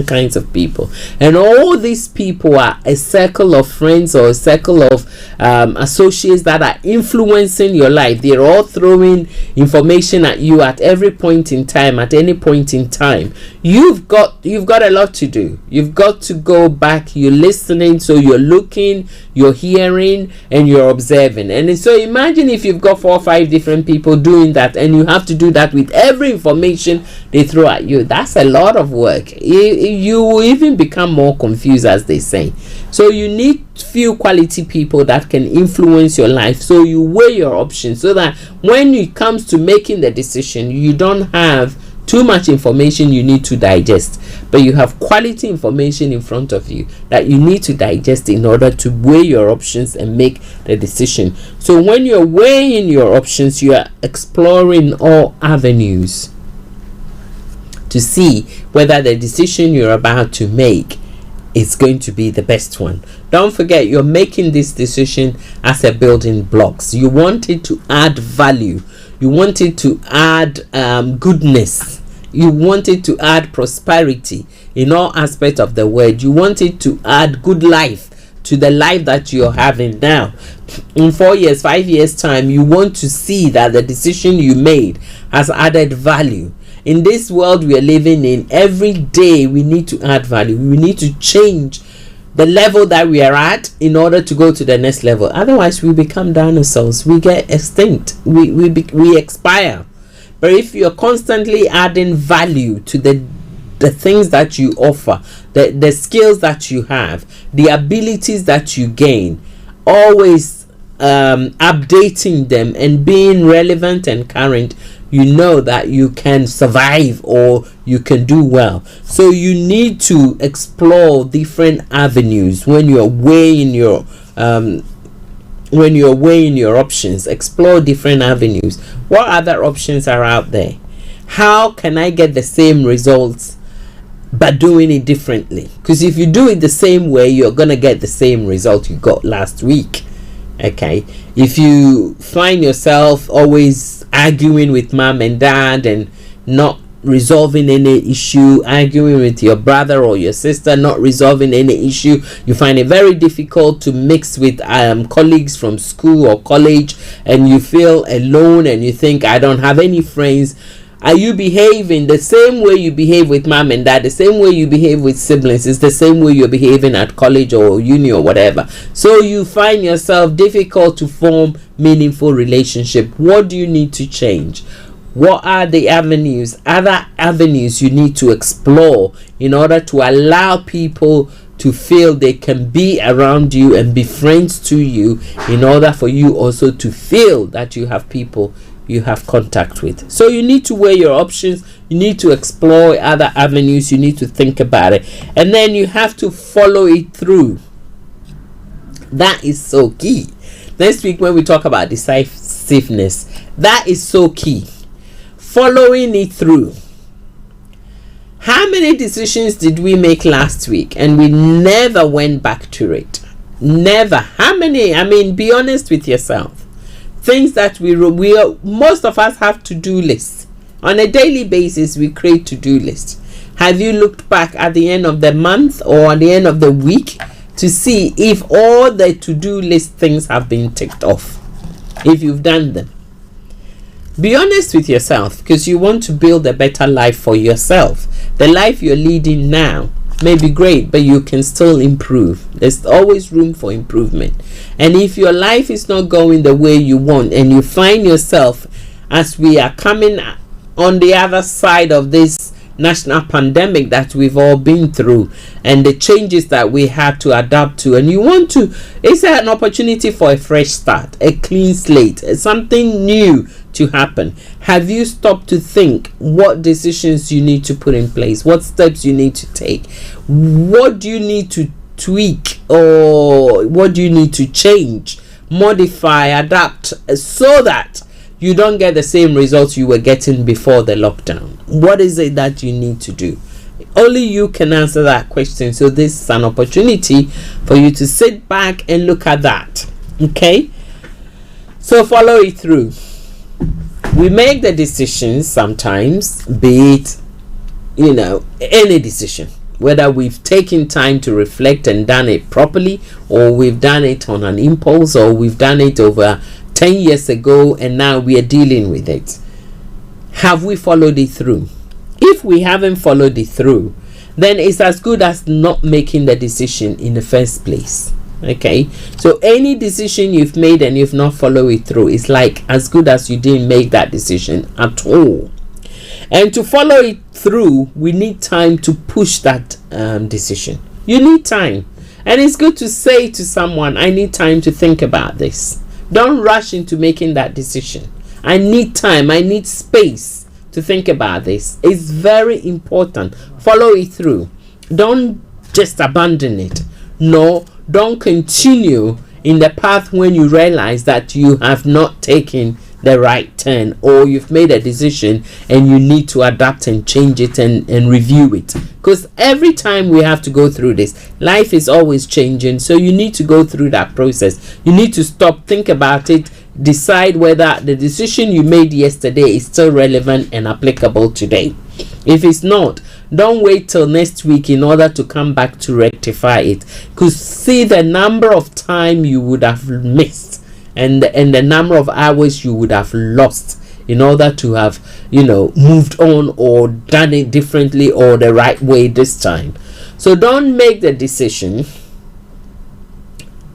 kinds of people, and all these people are a circle of friends or a circle of associates that are influencing your life. They're all throwing information at you at every point in time, at any point in time. You've got a lot to do. You've got to go back. You're listening, so you're looking, you're hearing, and you're observing. And so imagine if you've got 4 or 5 different people doing that, and you have to do that with every information they throw at you. That's a lot of work. You will even become more confused, as they say. So you need few quality people that can influence your life. So you weigh your options, so that when it comes to making the decision, you don't have too much information you need to digest, but you have quality information in front of you that you need to digest in order to weigh your options and make the decision. So when you're weighing your options, you are exploring all avenues to see whether the decision you're about to make is going to be the best one. Don't forget, you're making this decision as a building blocks. You want it to add value. You want it to add goodness. You want it to add prosperity in all aspects of the word. You want it to add good life to the life that you're having now. In 4 years, 5 years time, you want to see that the decision you made has added value. In this world we are living in, every day we need to add value. We need to change the level that we are at in order to go to the next level. Otherwise we become dinosaurs. We get extinct. We expire. But if you're constantly adding value to the things that you offer, the skills that you have, the abilities that you gain, always updating them and being relevant and current, you know that you can survive or you can do well. So you need to explore different avenues when you're weighing your options. Explore different avenues. What other options are out there? How can I get the same results but doing it differently? Because if you do it the same way, you're gonna get the same result you got last week. Okay, if you find yourself always arguing with mom and dad and not resolving any issue, arguing with your brother or your sister, not resolving any issue, you find it very difficult to mix with colleagues from school or college, and you feel alone and you think, I don't have any friends. Are you behaving the same way you behave with mom and dad, the same way you behave with siblings? It's the same way you're behaving at college or uni or whatever. So you find yourself difficult to form meaningful relationship. What do you need to change? What are the other avenues you need to explore in order to allow people to feel they can be around you and be friends to you, in order for you also to feel that you have people you have contact with. So you need to weigh your options, you need to explore other avenues, you need to think about it, and then you have to follow it through. That is so key. Next week when we talk about decisiveness, that is so key. Following it through. How many decisions did we make last week and we never went back to it? Never. How many? I mean, be honest with yourself. Things that most of us have to-do lists. On a daily basis, we create to-do lists. Have you looked back at the end of the month or at the end of the week to see if all the to-do list things have been ticked off? If you've done them. Be honest with yourself, because you want to build a better life for yourself. The life you're leading now may be great, but you can still improve. There's always room for improvement. And if your life is not going the way you want, and you find yourself, as we are coming on the other side of this national pandemic that we've all been through, and the changes that we had to adapt to, and you want to, it's an opportunity for a fresh start, a clean slate, something new to happen. Have you stopped to think what decisions you need to put in place, what steps you need to take, what do you need to tweak, or what do you need to change, modify, adapt, so that you don't get the same results you were getting before the lockdown? What is it that you need to do? Only you can answer that question. So this is an opportunity for you to sit back and look at that. Okay? So follow it through. We make the decisions sometimes, be it, any decision. Whether we've taken time to reflect and done it properly, or we've done it on an impulse, or we've done it over 10 years ago and now we are dealing with it. Have we followed it through? If we haven't followed it through, then it's as good as not making the decision in the first place. Okay, so any decision you've made and you've not followed it through is like as good as you didn't make that decision at all. And to follow it through, we need time to push that decision. You need time, and it's good to say to someone, I need time to think about this. Don't rush into making that decision. I need time, I need space to think about this. It's very important. Follow it through. Don't just abandon it. No, don't continue in the path when you realize that you have not taken the right turn, or you've made a decision and you need to adapt and change it and review it. Because every time we have to go through this, life is always changing, so you need to go through that process. You need to stop, think about it, decide whether the decision you made yesterday is still relevant and applicable today. If it's not, don't wait till next week in order to come back to rectify it, because see the number of time you would have missed and the number of hours you would have lost in order to have moved on or done it differently or the right way this time. So don't make the decision,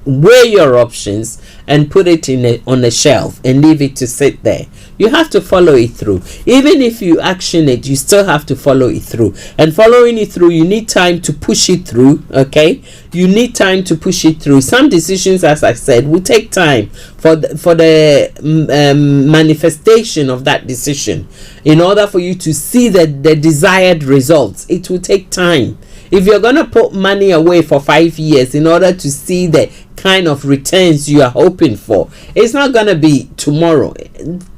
weigh your options and put it on a shelf and leave it to sit there. You have to follow it through. Even if you action it, you still have to follow it through. And following it through, you need time to push it through. Okay, you need time to push it through. Some decisions, as I said, will take time for the manifestation of that decision. In order for you to see the desired results, it will take time. If you're going to put money away for 5 years in order to see the kind of returns you are hoping for, it's not going to be tomorrow,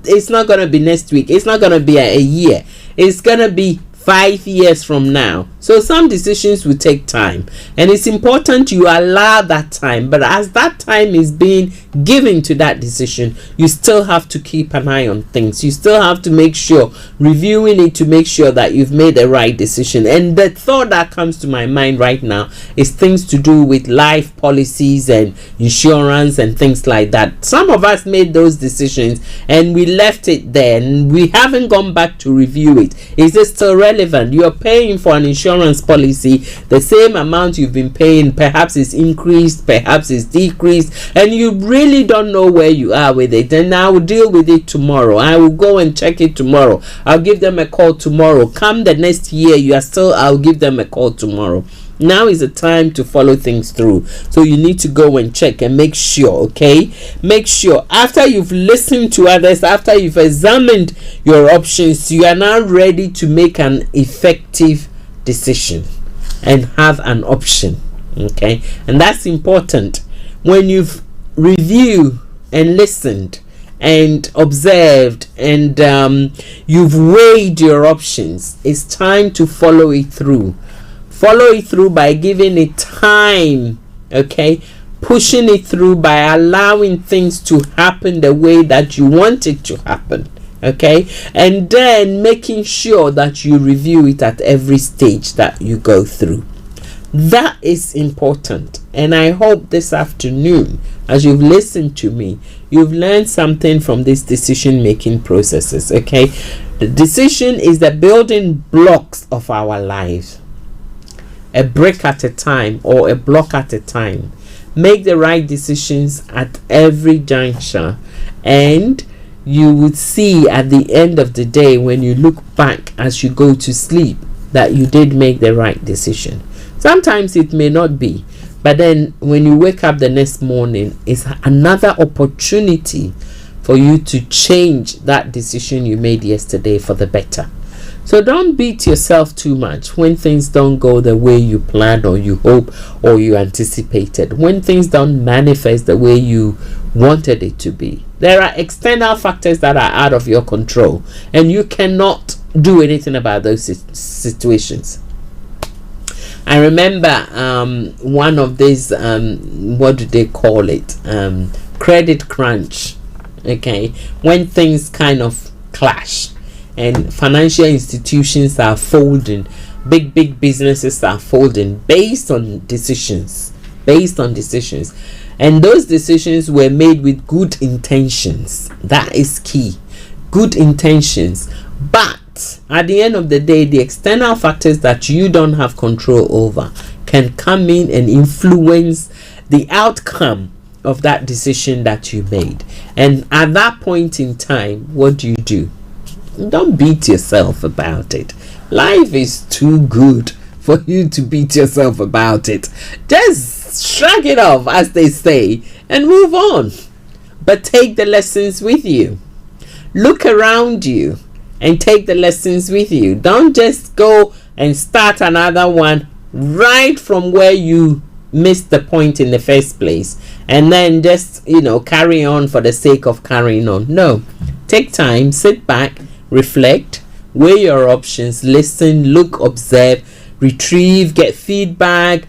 it's not going to be next week, it's not going to be a year, it's going to be 5 years from now. So some decisions will take time, and it's important you allow that time. But as that time is being given to that decision, you still have to keep an eye on things. You still have to make sure, reviewing it to make sure that you've made the right decision. And the thought that comes to my mind right now is things to do with life policies and insurance and things like that. Some of us made those decisions and we left it there, and we haven't gone back to review it. Is it still relevant? You're paying for an insurance policy, the same amount you've been paying, perhaps it's increased, perhaps it's decreased, and you really don't know where you are with it. And I will deal with it tomorrow. I will go and check it tomorrow. I'll give them a call tomorrow. Come the next year, I'll give them a call tomorrow. Now is the time to follow things through. So you need to go and check and make sure, okay? Make sure after you've listened to others, after you've examined your options, you are now ready to make an effective decision and have an option, okay? And that's important. When you've reviewed and listened and observed and you've weighed your options, it's time to follow it through. Follow it through by giving it time, okay? Pushing it through by allowing things to happen the way that you want it to happen, okay? And then making sure that you review it at every stage that you go through. That is important. And I hope this afternoon, as you've listened to me, you've learned something from these decision making processes, okay? The decision is the building blocks of our lives. A brick at a time, or a block at a time. Make the right decisions at every juncture, and you would see at the end of the day, when you look back as you go to sleep, that you did make the right decision. Sometimes it may not be, but then when you wake up the next morning, it's another opportunity for you to change that decision you made yesterday for the better. So don't beat yourself too much when things don't go the way you planned or you hope or you anticipated. When things don't manifest the way you wanted it to be. There are external factors that are out of your control, and you cannot do anything about those situations. I remember one of these, what do they call it? Credit crunch. Okay, when things kind of clash. And financial institutions are folding, big businesses are folding based on decisions, and those decisions were made with good intentions. That is key, good intentions. But at the end of the day, the external factors that you don't have control over can come in and influence the outcome of that decision that you made. And at that point in time, what do? Don't beat yourself about it. Life is too good for you to beat yourself about it. Just shrug it off, as they say, and move on. But take the lessons with you. Look around you and take the lessons with you. Don't just go and start another one right from where you missed the point in the first place, and then just carry on for the sake of carrying on. No, take time, sit back, reflect, weigh your options, listen, look, observe, retrieve, get feedback,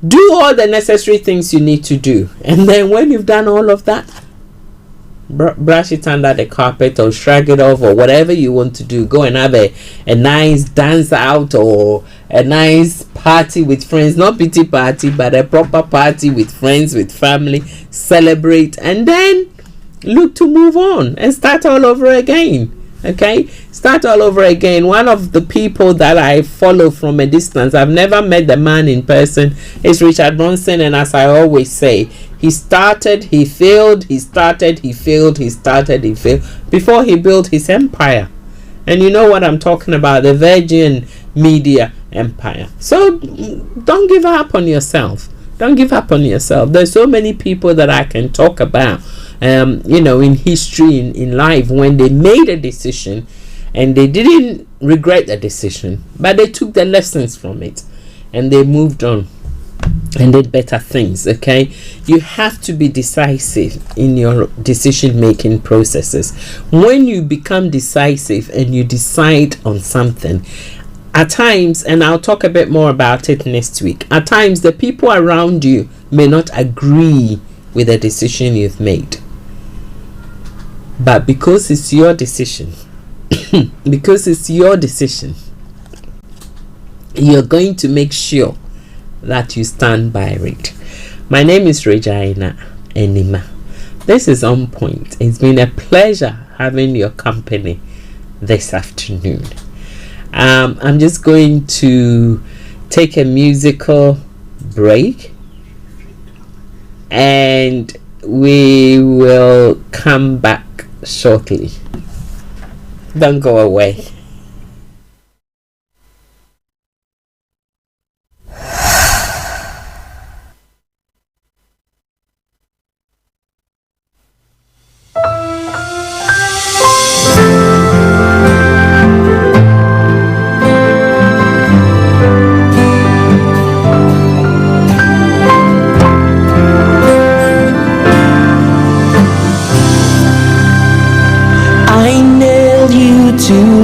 do all the necessary things you need to do. And then when you've done all of that, brush it under the carpet or shrug it off, or whatever you want to do. Go and have a nice dance out, or a nice party with friends, not pity party, but a proper party with friends, with family. Celebrate, and then look to move on and start all over again. Okay, start all over again. One of the people that I follow from a distance, I've never met the man in person, is Richard Bronson. And as I always say, he started, he failed, he started, he failed, he started, he failed, before he built his empire. And you know what I'm talking about, the Virgin Media empire. So don't give up on yourself. Don't give up on yourself. There's so many people that I can talk about, in history, in life, when they made a decision and they didn't regret the decision, but they took the lessons from it and they moved on and did better things. Okay, you have to be decisive in your decision making processes. When you become decisive and you decide on something, at times, and I'll talk a bit more about it next week, at times the people around you may not agree with the decision you've made, but because it's your decision you're going to make sure that you stand by it. My name is Regina Anima. This is On Point. It's been a pleasure having your company this afternoon. I'm just going to take a musical break, and we will come back shortly. Don't go away.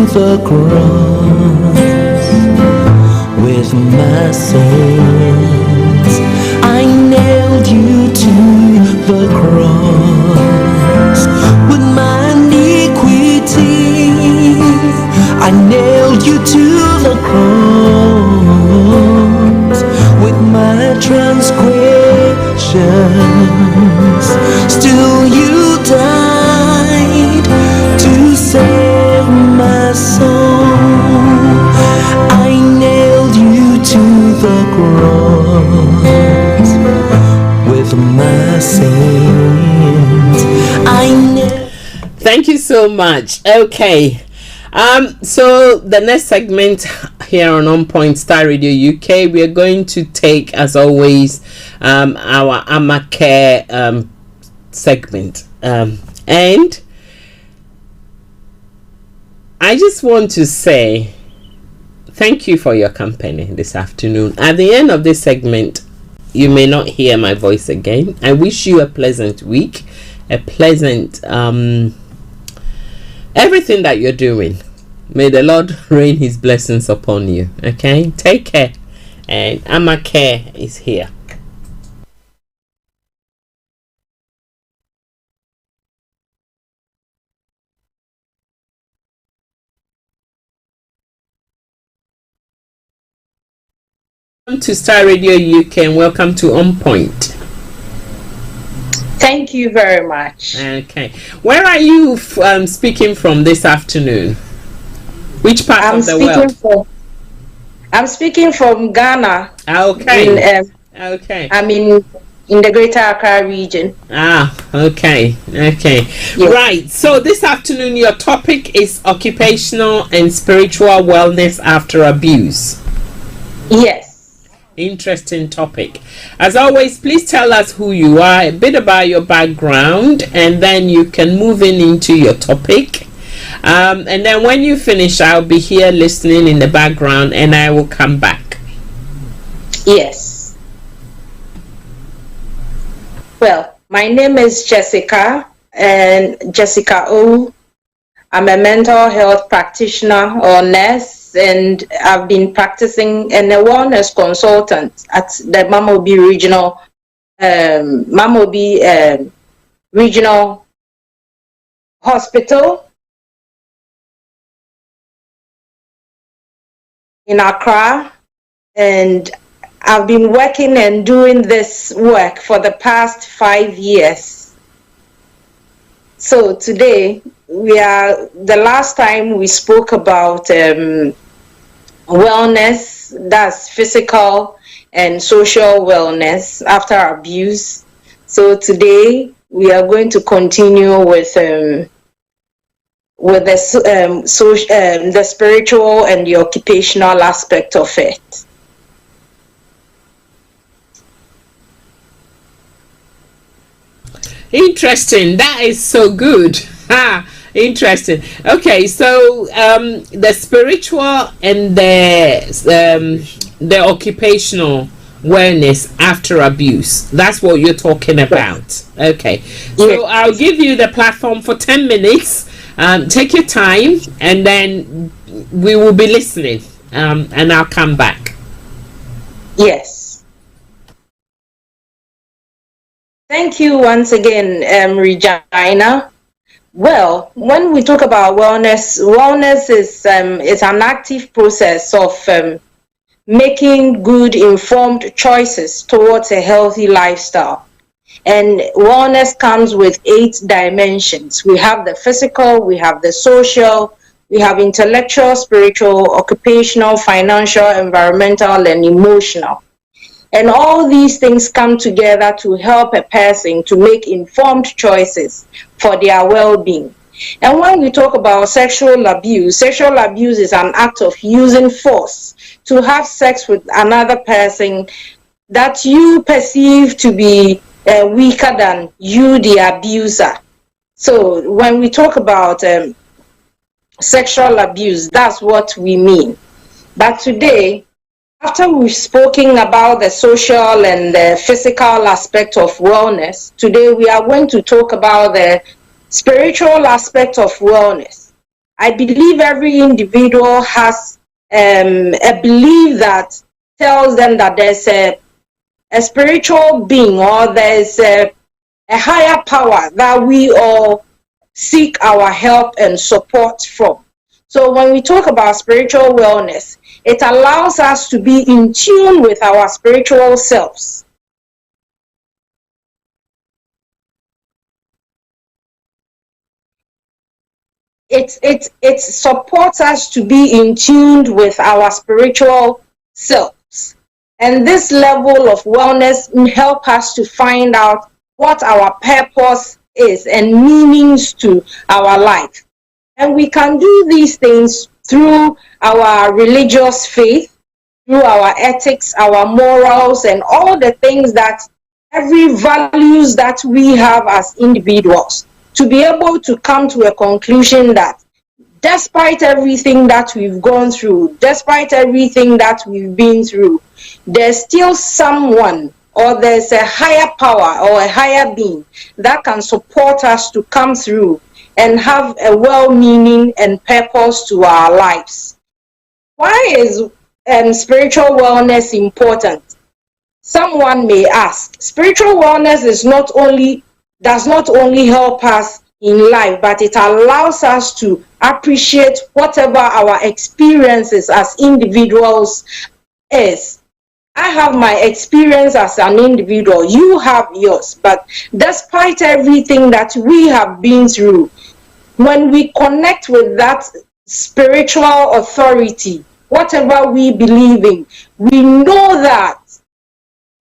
the cross with my sins. I nailed you to the cross with my iniquity. I nailed you to the cross with my transgressions. Still you died to save my soul. I nailed you to the cross with my sins. Thank you so much. Okay. So the next segment here on Point Star Radio UK, we are going to take, as always, our Ama Care segment, and I just want to say thank you for your company this afternoon. At the end of this segment, you may not hear my voice again. I wish you a pleasant week, a pleasant everything that you're doing. May the Lord rain his blessings upon you. Okay, take care. And Ama Care is here. Welcome to Star Radio UK and welcome to On Point. Thank you very much. Okay, where are you speaking from this afternoon? Which part of the world? I'm speaking from Ghana. Okay. Okay. I'm in the Greater Accra region. Okay. Yes. Right. So this afternoon, your topic is occupational and spiritual wellness after abuse. Yes. Interesting topic. As always, please tell us who you are, a bit about your background, and then you can move into your topic. And then when you finish, I'll be here listening in the background and I will come back. Yes. Well, my name is Jessica, and Jessica O. I'm a mental health practitioner or nurse, and I've been practicing and a wellness consultant at the Mamobi Regional Hospital in Accra, and I've been working and doing this work for the past 5 years. So today the last time we spoke about wellness, that's physical and social wellness after abuse. So today we are going to continue with the spiritual and the occupational aspect of it. Interesting. That is so good. Interesting. Okay, so the spiritual and the occupational wellness after abuse, that's what you're talking about. Okay, so I'll give you the platform for 10 minutes. Take your time, and then we will be listening, and I'll come back. Yes. Thank you once again, Regina. Well, when we talk about wellness is an active process of making good, informed choices towards a healthy lifestyle. And wellness comes with 8 dimensions. We have the physical, we have the social, we have intellectual, spiritual, occupational, financial, environmental, and emotional. And all these things come together to help a person to make informed choices for their well-being. And when we talk about sexual abuse is an act of using force to have sex with another person that you perceive to be weaker than you, the abuser. So when we talk about sexual abuse, that's what we mean. But today, after we've spoken about the social and the physical aspect of wellness, today we are going to talk about the spiritual aspect of wellness. I believe every individual has a belief that tells them that there's a spiritual being, or there's a higher power that we all seek our help and support from. So when we talk about spiritual wellness, it allows us to be in tune with our spiritual selves. It supports us to be in tune with our spiritual selves. And this level of wellness help us to find out what our purpose is and meanings to our life. And we can do these things through our religious faith, through our ethics, our morals, and all the things that every values that we have as individuals, to be able to come to a conclusion that despite everything that we've gone through, despite everything that we've been through, there's still someone, or there's a higher power or a higher being that can support us to come through and have a well-meaning and purpose to our lives. Why is spiritual wellness important? Someone may ask. Spiritual wellness does not only help us in life, but it allows us to appreciate whatever our experiences as individuals is. I have my experience as an individual, you have yours, but despite everything that we have been through, when we connect with that spiritual authority, whatever we believe in, we know that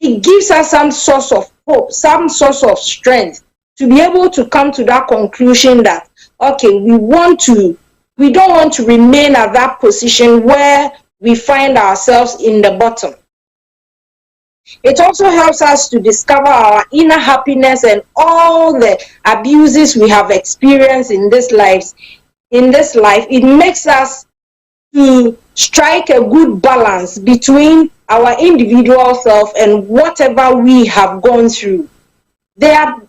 it gives us some source of hope, some source of strength to be able to come to that conclusion that, okay, we don't want to remain at that position where we find ourselves in the bottom. It also helps us to discover our inner happiness and all the abuses we have experienced in this life. It makes us to strike a good balance between our individual self and whatever we have gone through. There's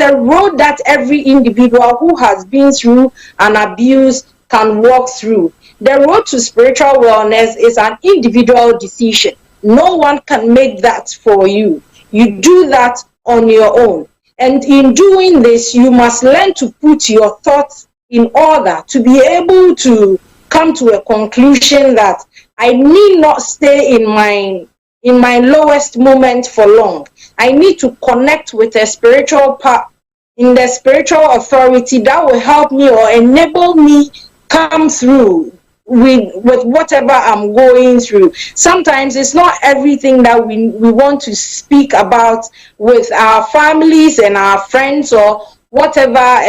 a road that every individual who has been through an abuse can walk through. The road to spiritual wellness is an individual decision. No one can make that for you. You do that on your own. And in doing this, you must learn to put your thoughts in order to be able to come to a conclusion that I need not stay in my lowest moment for long. I need to connect with a spiritual part in the spiritual authority that will help me or enable me come through with whatever I'm going through. Sometimes it's not everything that we want to speak about with our families and our friends or whatever,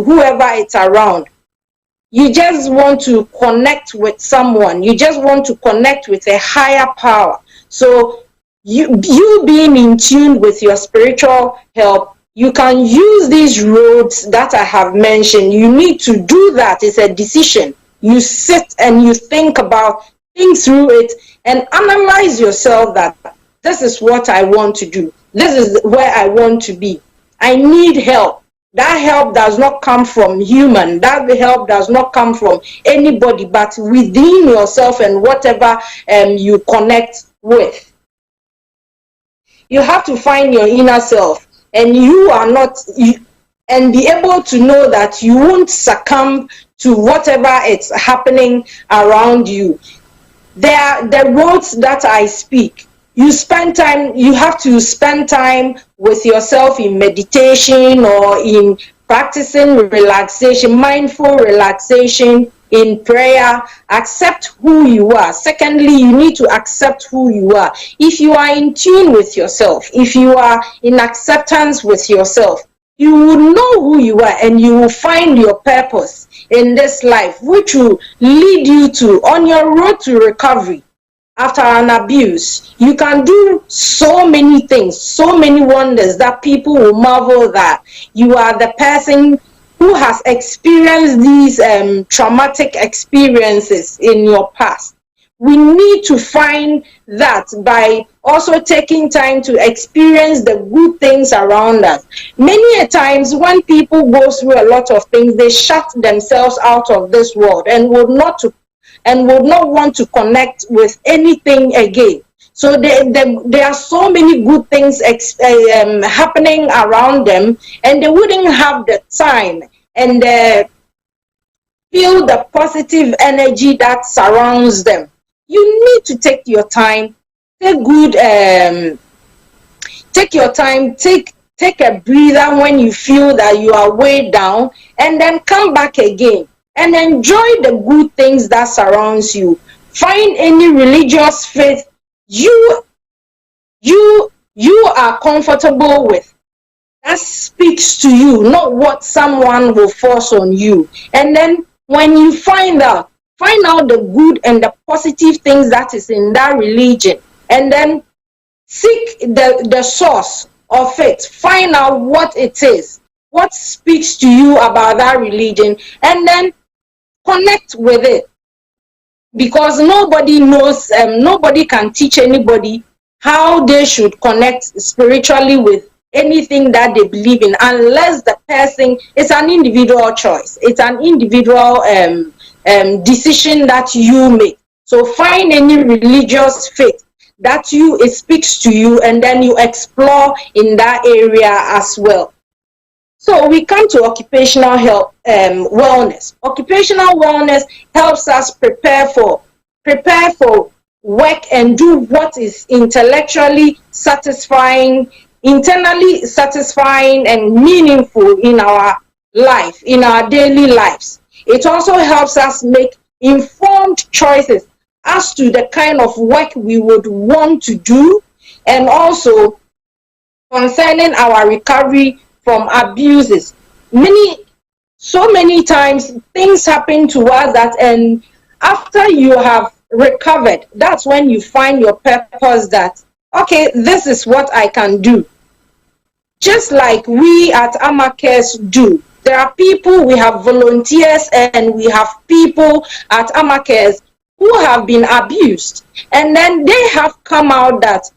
whoever it's around. You just want to connect with someone. You just want to connect with a higher power. So you being in tune with your spiritual help, you can use these roads that I have mentioned. You need to do that. It's a decision. You sit and you think through it and analyze yourself that this is what I want to do. This is where I want to be. I need help. That help does not come from human. That help does not come from anybody, but within yourself and whatever you connect with. You have to find your inner self, and and be able to know that you won't succumb to whatever is happening around you. The roads that I speak, you have to spend time with yourself in meditation or in practicing relaxation, mindful relaxation, in prayer. Accept who you are. Secondly, you need to accept who you are. If you are in tune with yourself, if you are in acceptance with yourself, you will know who you are and you will find your purpose in this life, which will lead you to on your road to recovery. After an abuse, you can do so many things, so many wonders that people will marvel that you are the person who has experienced these traumatic experiences in your past. we need to find that by also taking time to experience the good things around us. Many a times when people go through a lot of things, they shut themselves out of this world and would not want to connect with anything again. So there are so many good things happening around them, and they wouldn't have the time and feel the positive energy that surrounds them. You need to take your time, take your time, take a breather when you feel that you are way down, and then come back again and enjoy the good things that surrounds you. Find any religious faith you are comfortable with, that speaks to you, not what someone will force on you. And then when you find out the good and the positive things that is in that religion, and then seek the source of it. Find out what it is, what speaks to you about that religion, and then connect with it. Because nobody knows, nobody can teach anybody how they should connect spiritually with anything that they believe in, unless the person, it's an individual choice, it's an individual decision that you make. So find any religious faith that it speaks to you, and then you explore in that area as well. So we come to occupational health, wellness. Occupational wellness helps us prepare for work and do what is intellectually satisfying, internally satisfying, and meaningful in our life, in our daily lives. It also helps us make informed choices as to the kind of work we would want to do, and also concerning our recovery from abuses. So many times things happen to us that, and after you have recovered, that's when you find your purpose, that okay, this is what I can do. Just like we at Amacares do. There are people, we have volunteers, and we have people at Amacares who have been abused, and then they have come out that,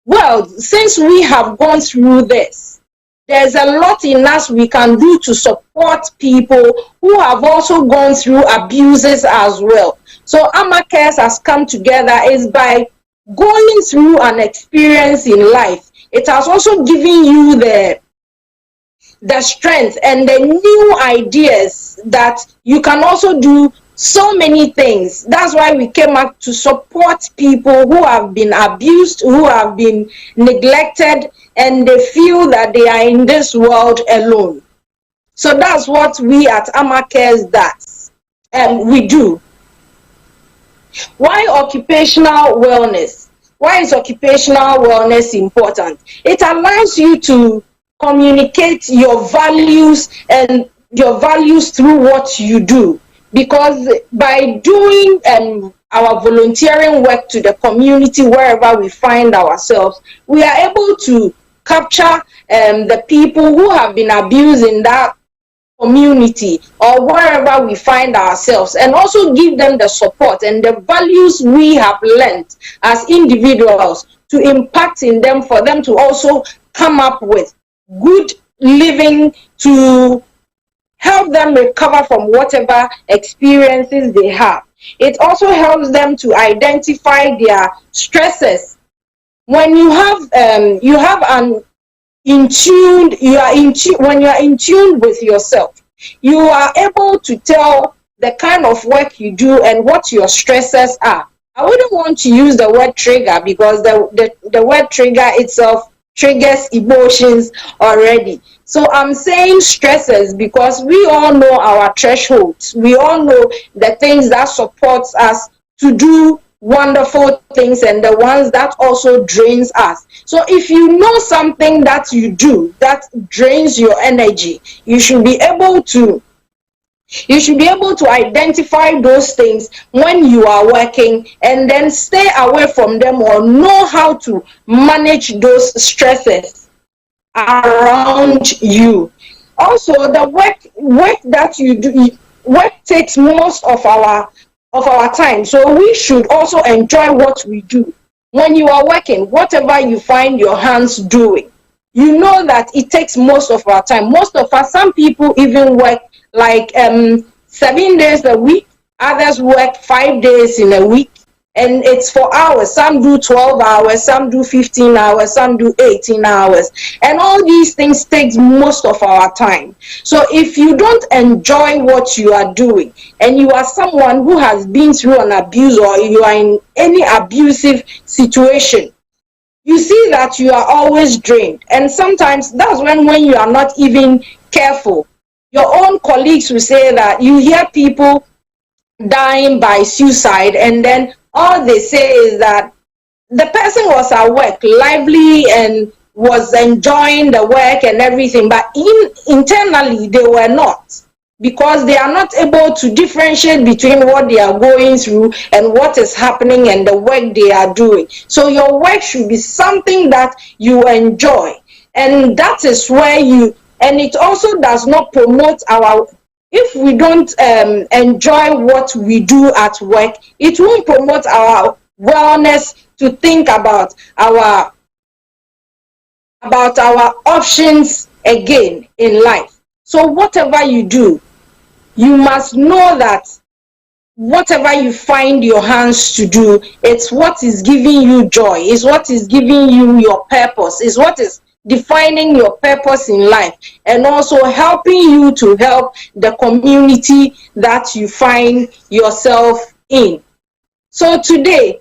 well, since we have gone through this, there's a lot in us we can do to support people who have also gone through abuses as well. So Amacares has come together is by going through an experience in life. It has also given you the strength and the new ideas that you can also do so many things. That's why we came up to support people who have been abused, who have been neglected, and they feel that they are in this world alone. So that's what we at Amacares does, and we do. Why occupational wellness? Why is occupational wellness important? It allows you to communicate your values and your values through what you do. Because by doing our volunteering work to the community wherever we find ourselves, we are able to capture the people who have been abused in that community or wherever we find ourselves, and also give them the support and the values we have learned as individuals to impact in them, for them to also come up with good living, to help them recover from whatever experiences they have. It also helps them to identify their stresses. When you have when you are in tune with yourself, you are able to tell the kind of work you do and what your stresses are. I wouldn't want to use the word trigger, because the word trigger itself triggers emotions already. So I'm saying stresses because we all know our thresholds. We all know the things that supports us to do wonderful things and the ones that also drains us. So if you know something that you do that drains your energy, you should be able to identify those things when you are working, and then stay away from them, or know how to manage those stresses around you. Also, the work that you do, work takes most of our of our time. So we should also enjoy what we do. When you are working, whatever you find your hands doing, you know that it takes most of our time. Most of us, some people even work like 7 days a week, others work 5 days in a week, and it's for hours. Some do 12 hours, some do 15 hours, some do 18 hours, and all these things takes most of our time. So if you don't enjoy what you are doing, and you are someone who has been through an abuse, or you are in any abusive situation, you see that you are always drained. And sometimes that's when you are not even careful, your own colleagues will say that you hear people dying by suicide, and then all they say is that the person was at work, lively, and was enjoying the work and everything, but internally they were not, because they are not able to differentiate between what they are going through and what is happening and the work they are doing. So your work should be something that you enjoy, and that is where and it also does not promote if we don't enjoy what we do at work, it won't promote our wellness to think about our options again in life. So whatever you do, you must know that whatever you find your hands to do, it's what is giving you joy, it's what is giving you your purpose, it's what is defining your purpose in life, and also helping you to help the community that you find yourself in. So today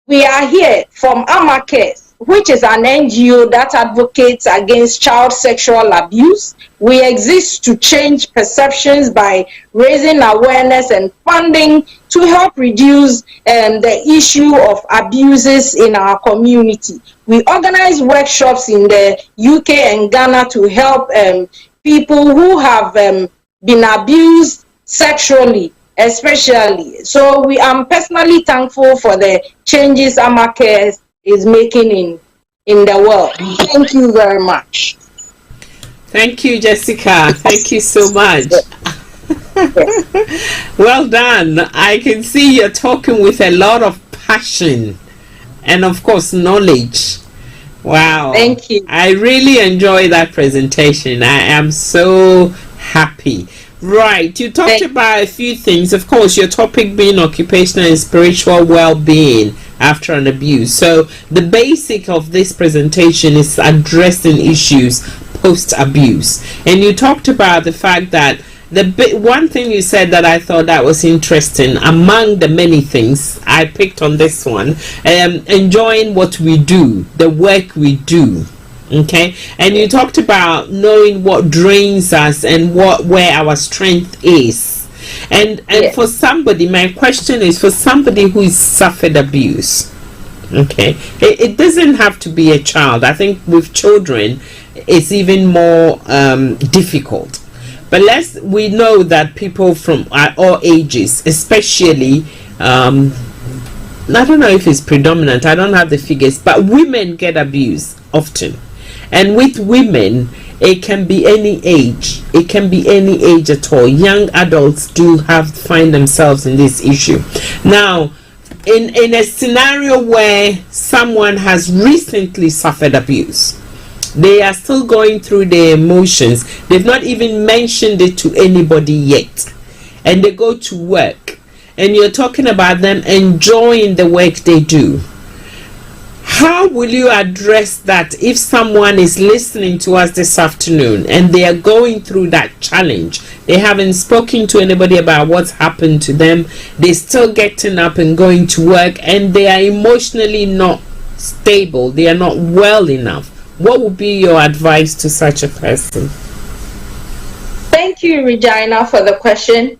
we are here from Anima, which is an NGO that advocates against child sexual abuse. We exist to change perceptions by raising awareness and funding to help reduce the issue of abuses in our community. We organize workshops in the UK and Ghana to help people who have been abused sexually, especially. So I'm personally thankful for the changes Anima is making in the world. Thank you very much. Thank you, Jessica. Thank you so much. Yes. Well done. I can see you're talking with a lot of passion and, of course, knowledge. Wow. Thank you. I really enjoy that presentation. I am so happy. Right. You talked about a few things. Of course, your topic being occupational and spiritual well-being after an abuse. So the basic of this presentation is addressing issues post-abuse. And you talked about the fact that one thing you said that I thought that was interesting, among the many things I picked on this one, enjoying what we do, the work we do. Okay, and you talked about knowing what drains us and where our strength is. And for somebody, my question is, for somebody who has suffered abuse, okay, it doesn't have to be a child. I think with children it's even more difficult. But we know that people from all ages, especially, I don't know if it's predominant, I don't have the figures, but women get abused often. And with women, it can be any age. It can be any age at all. Young adults do find themselves in this issue. Now, in a scenario where someone has recently suffered abuse, they are still going through their emotions. They've not even mentioned it to anybody yet. And they go to work. And you're talking about them enjoying the work they do. How will you address that if someone is listening to us this afternoon and they are going through that challenge? They haven't spoken to anybody about what's happened to them. They're still getting up and going to work, and they are emotionally not stable. They are not well enough. What would be your advice to such a person? Thank you, Regina, for the question.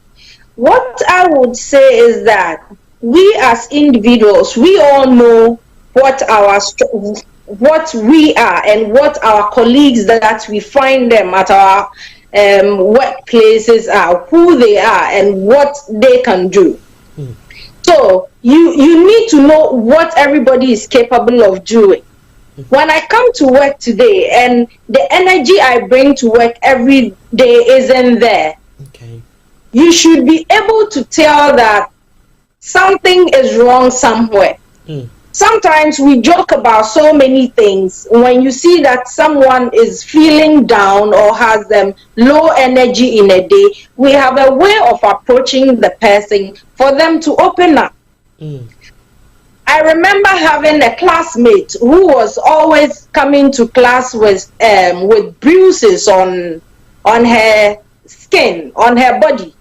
What I would say is that we as individuals, we all know what we are and what our colleagues that we find them at our workplaces are, who they are and what they can do. So you need to know what everybody is capable of doing. When I come to work today and the energy I bring to work every day isn't there, you should be able to tell that something is wrong somewhere. Sometimes we joke about so many things. When you see that someone is feeling down or has low energy in a day, we have a way of approaching the person for them to open up. I remember having a classmate who was always coming to class with bruises on her skin, on her body.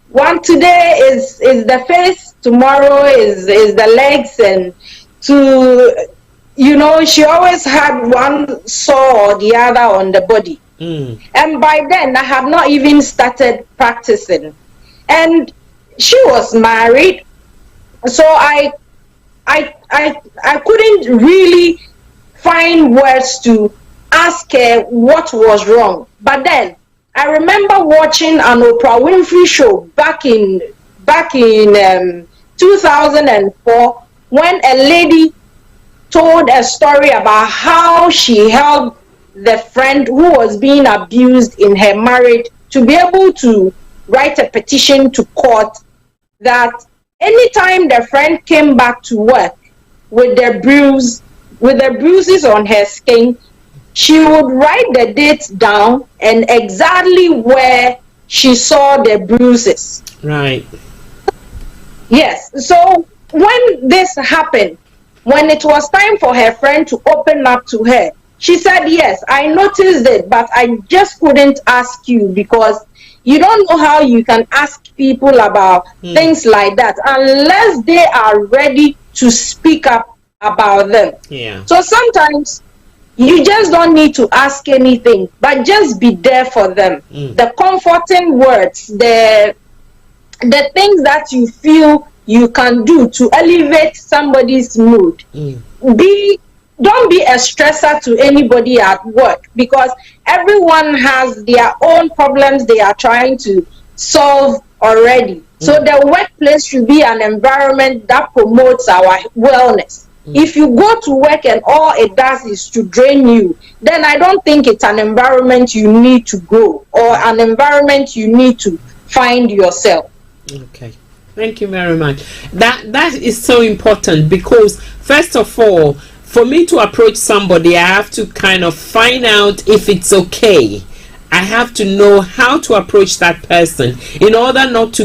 One today is the face, tomorrow is the legs, and she always had one sore or the other on the body. And by then I had not even started practicing, and she was married, so I couldn't really find words to ask her what was wrong. But then I remember watching an Oprah Winfrey show back in 2004, when a lady told a story about how she helped the friend who was being abused in her marriage to be able to write a petition to court that anytime the friend came back to work with the bruises on her skin, she would write the dates down and exactly where she saw the bruises. Right. Yes. So when this happened, when it was time for her friend to open up to her, she said, yes, I noticed it, but I just couldn't ask you because you don't know how you can ask people about things like that unless they are ready to speak up about them. Yeah. So sometimes you just don't need to ask anything, but just be there for them. The comforting words, the things that you feel you can do to elevate somebody's mood. Don't be a stressor to anybody at work, because everyone has their own problems they are trying to solve already. So the workplace should be an environment that promotes our wellness. If you go to work and all it does is to drain you, then I don't think it's an environment you need to go, or an environment you need to find yourself. Okay. Thank you very much. That is so important, because first of all, for me to approach somebody, I have to kind of find out if it's okay. I have to know how to approach that person in order not to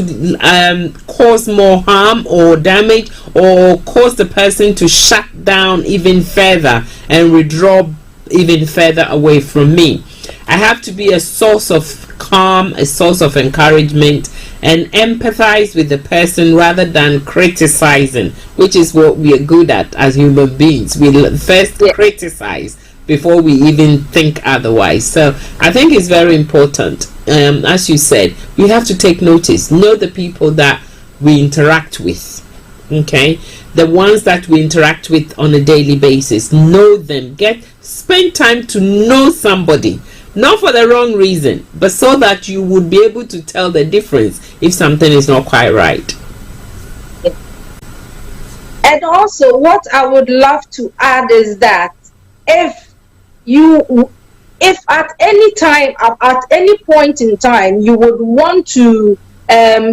cause more harm or damage, or cause the person to shut down even further and withdraw even further away from me. I have to be a source of calm, a source of encouragement, and empathize with the person rather than criticizing, which is what we are good at as human beings. We first criticize before we even think otherwise. So I think it's very important. As you said, we have to take notice, know the people that we interact with. Okay, the ones that we interact with on a daily basis, know them, spend time to know somebody, not for the wrong reason, but so that you would be able to tell the difference if something is not quite right. And also, what I would love to add is that if at any time, at any point in time, you would want to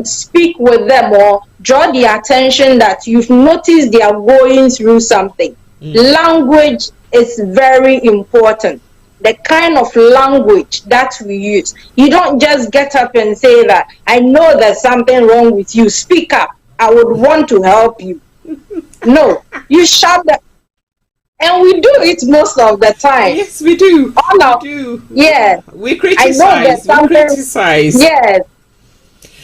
speak with them or draw the attention that you've noticed they are going through something, language is very important. The kind of language that we use. You don't just get up and say that, I know there's something wrong with you, speak up, I would want to help you. No, you shout that. And we do it most of the time. Yes, we do. We do. Yeah. We criticize. Yes.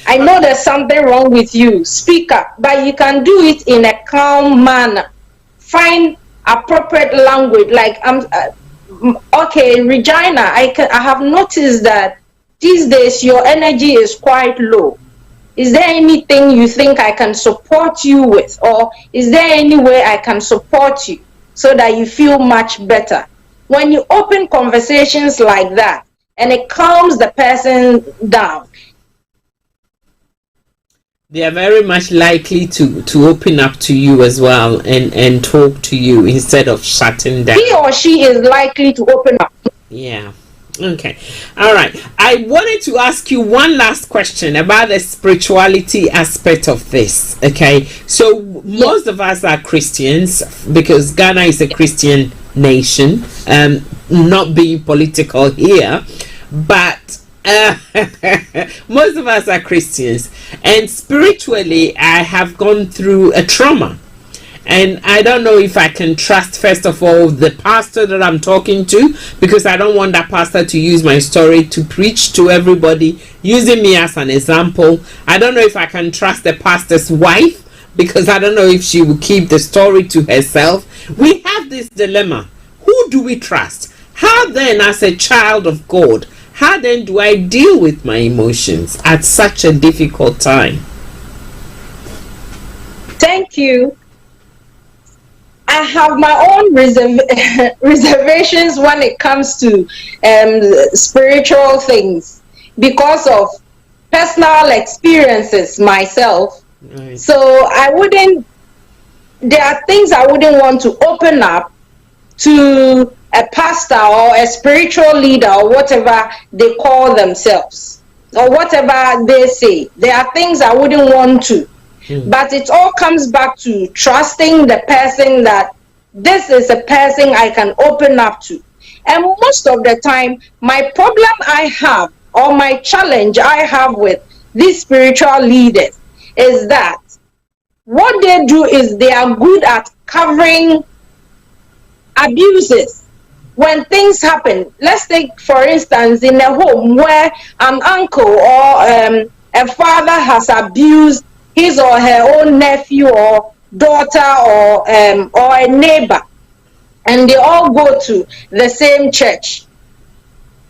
I know there's something wrong with you, speak up. But you can do it in a calm manner. Find appropriate language. Like, okay, Regina, I have noticed that these days your energy is quite low. Is there anything you think I can support you with? Or is there any way I can support you so that you feel much better? When you open conversations like that, and it calms the person down, they are very much likely to open up to you as well and talk to you instead of shutting down. He or she is likely to open up. Yeah. Okay. All right. I wanted to ask you one last question about the spirituality aspect of this. Okay. So most of us are Christians because Ghana is a Christian nation. Not being political here, but most of us are Christians, and spiritually I have gone through a trauma. And I don't know if I can trust, first of all, the pastor that I'm talking to, because I don't want that pastor to use my story to preach to everybody, using me as an example. I don't know if I can trust the pastor's wife, because I don't know if she will keep the story to herself. We have this dilemma. Who do we trust? How then, as a child of God, how then do I deal with my emotions at such a difficult time? Thank you. I have my own reservations when it comes to spiritual things because of personal experiences myself. Right. So there are things I wouldn't want to open up to a pastor or a spiritual leader or whatever they call themselves or whatever they say. There are things I wouldn't want to. But it all comes back to trusting the person that this is a person I can open up to. And most of the time, my problem I have or my challenge I have with these spiritual leaders is that what they do is they are good at covering abuses. When things happen, let's take for instance in a home where an uncle or a father has abused his or her own nephew or daughter or a neighbor, and they all go to the same church.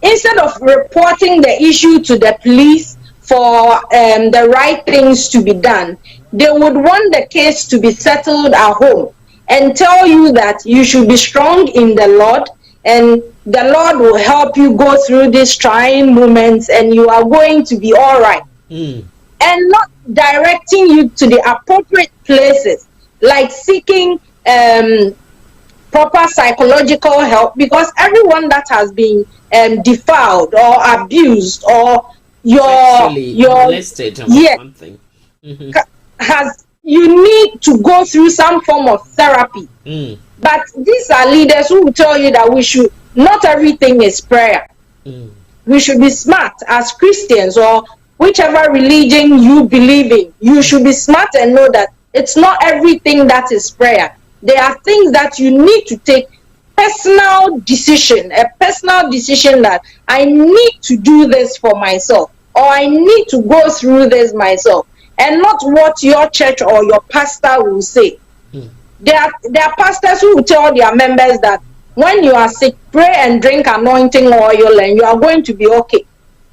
Instead of reporting the issue to the police for the right things to be done, they would want the case to be settled at home and tell you that you should be strong in the Lord and the Lord will help you go through these trying moments and you are going to be all right. And not directing you to the appropriate places, like seeking proper psychological help, because everyone that has been defiled or abused or your molested or something has, you need to go through some form of therapy. But these are leaders who will tell you that we should, not everything is prayer. We should be smart as Christians or whichever religion you believe in. You should be smart and know that it's not everything that is prayer. There are things that you need to take a personal decision that I need to do this for myself or I need to go through this myself, and not what your church or your pastor will say. There are pastors who will tell their members that when you are sick, pray and drink anointing oil and you are going to be okay.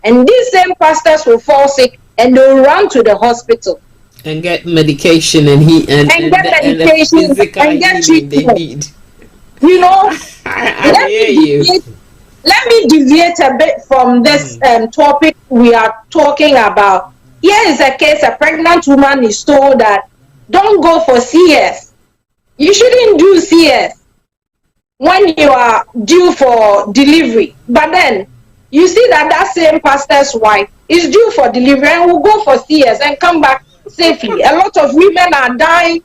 And these same pastors will fall sick and they will run to the hospital and get medication and get treatment they need. You know, let me deviate a bit from this topic we are talking about. Here is a case: a pregnant woman is told that don't go for CS. You shouldn't do CS when you are due for delivery. But then you see that same pastor's wife is due for delivery and will go for CS and come back safely. A lot of women are dying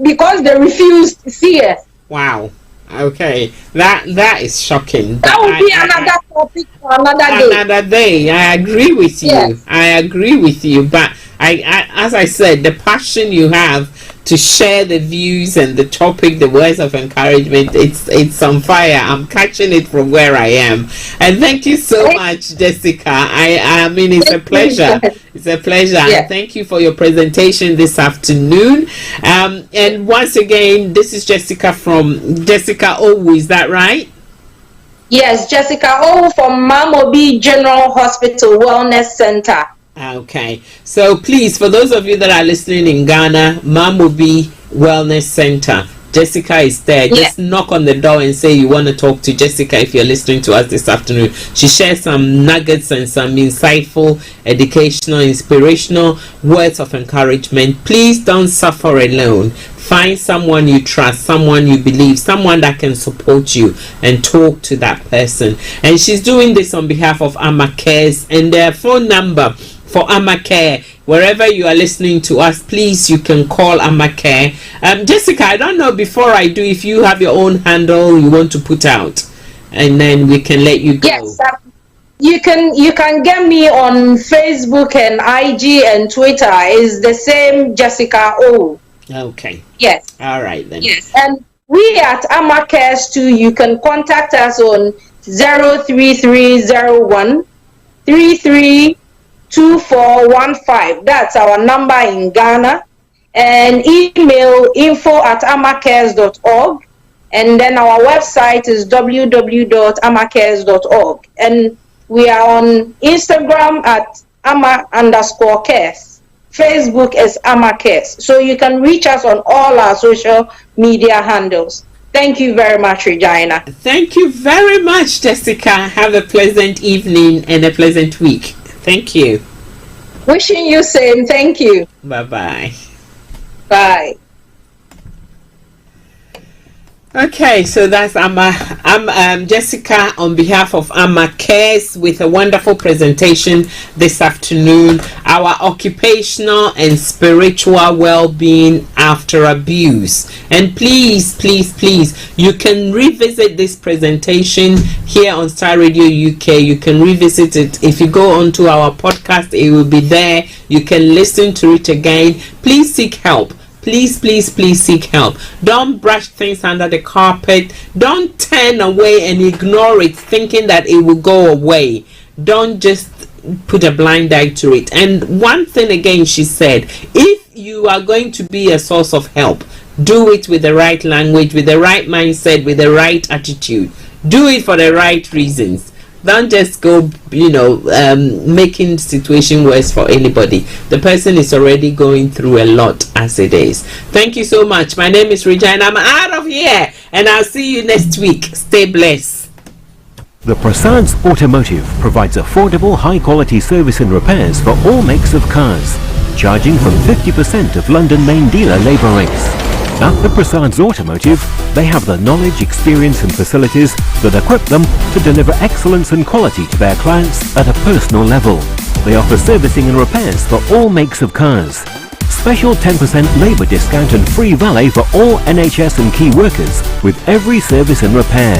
because they refused CS. Wow. Okay. That is shocking. That would be another topic for another day. I agree with you. Yes. I agree with you. But I as I said, the passion you have to share the views and the topic, the words of encouragement, it's on fire. I'm catching it from where I am. And thank you so much, Jessica. I mean, it's a pleasure. It's a pleasure. Yeah. And thank you for your presentation this afternoon. And once again, this is Jessica from Jessica Owu, is that right? Yes, Jessica Owu from Mamobi General Hospital Wellness Center. Okay, so please, for those of you that are listening in Ghana, Mamobi Wellness Center, Jessica is there. Just knock on the door and say you want to talk to Jessica if you're listening to us this afternoon. She shares some nuggets and some insightful, educational, inspirational words of encouragement. Please don't suffer alone. Find someone you trust, someone you believe, someone that can support you, and talk to that person. And she's doing this on behalf of Ama Cares, and their phone number for Ama Care, wherever you are listening to us, please, you can call Ama Care. Jessica, I don't know, before I do, if you have your own handle you want to put out, and then we can let you go. Yes, you can get me on Facebook and IG and Twitter. Is the same, Jessica O. Okay. Yes. All right then. Yes. And we at Ama Cares too, you can contact us on 03301 2415. That's our number in Ghana. And email info@amacares.org. And then our website is www.amacares.org. And we are on Instagram at ama_cares. Facebook is Ama Cares. So you can reach us on all our social media handles. Thank you very much, Regina. Thank you very much, Jessica. Have a pleasant evening and a pleasant week. Thank you. Wishing you same. Thank you. Bye-bye. Bye. Okay, so that's Jessica on behalf of Ama Cares with a wonderful presentation this afternoon. Our occupational and spiritual well-being after abuse. And please, you can revisit this presentation here on Starr Radio UK. You can revisit it. If you go onto our podcast, it will be there. You can listen to it again. Please seek help. Please seek help. Don't brush things under the carpet. Don't turn away and ignore it thinking that it will go away. Don't just put a blind eye to it. And one thing again, she said, if you are going to be a source of help, do it with the right language, with the right mindset, with the right attitude. Do it for the right reasons. Don't just go, making situation worse for anybody. The person is already going through a lot as it is. Thank you so much. My name is Regina. I'm out of here, and I'll see you next week. Stay blessed. The Prasad's Automotive provides affordable, high-quality service and repairs for all makes of cars, charging from 50% of London main dealer labour rates. At the Prasad's Automotive, they have the knowledge, experience and facilities that equip them to deliver excellence and quality to their clients at a personal level. They offer servicing and repairs for all makes of cars. Special 10% labour discount and free valet for all NHS and key workers with every service and repair.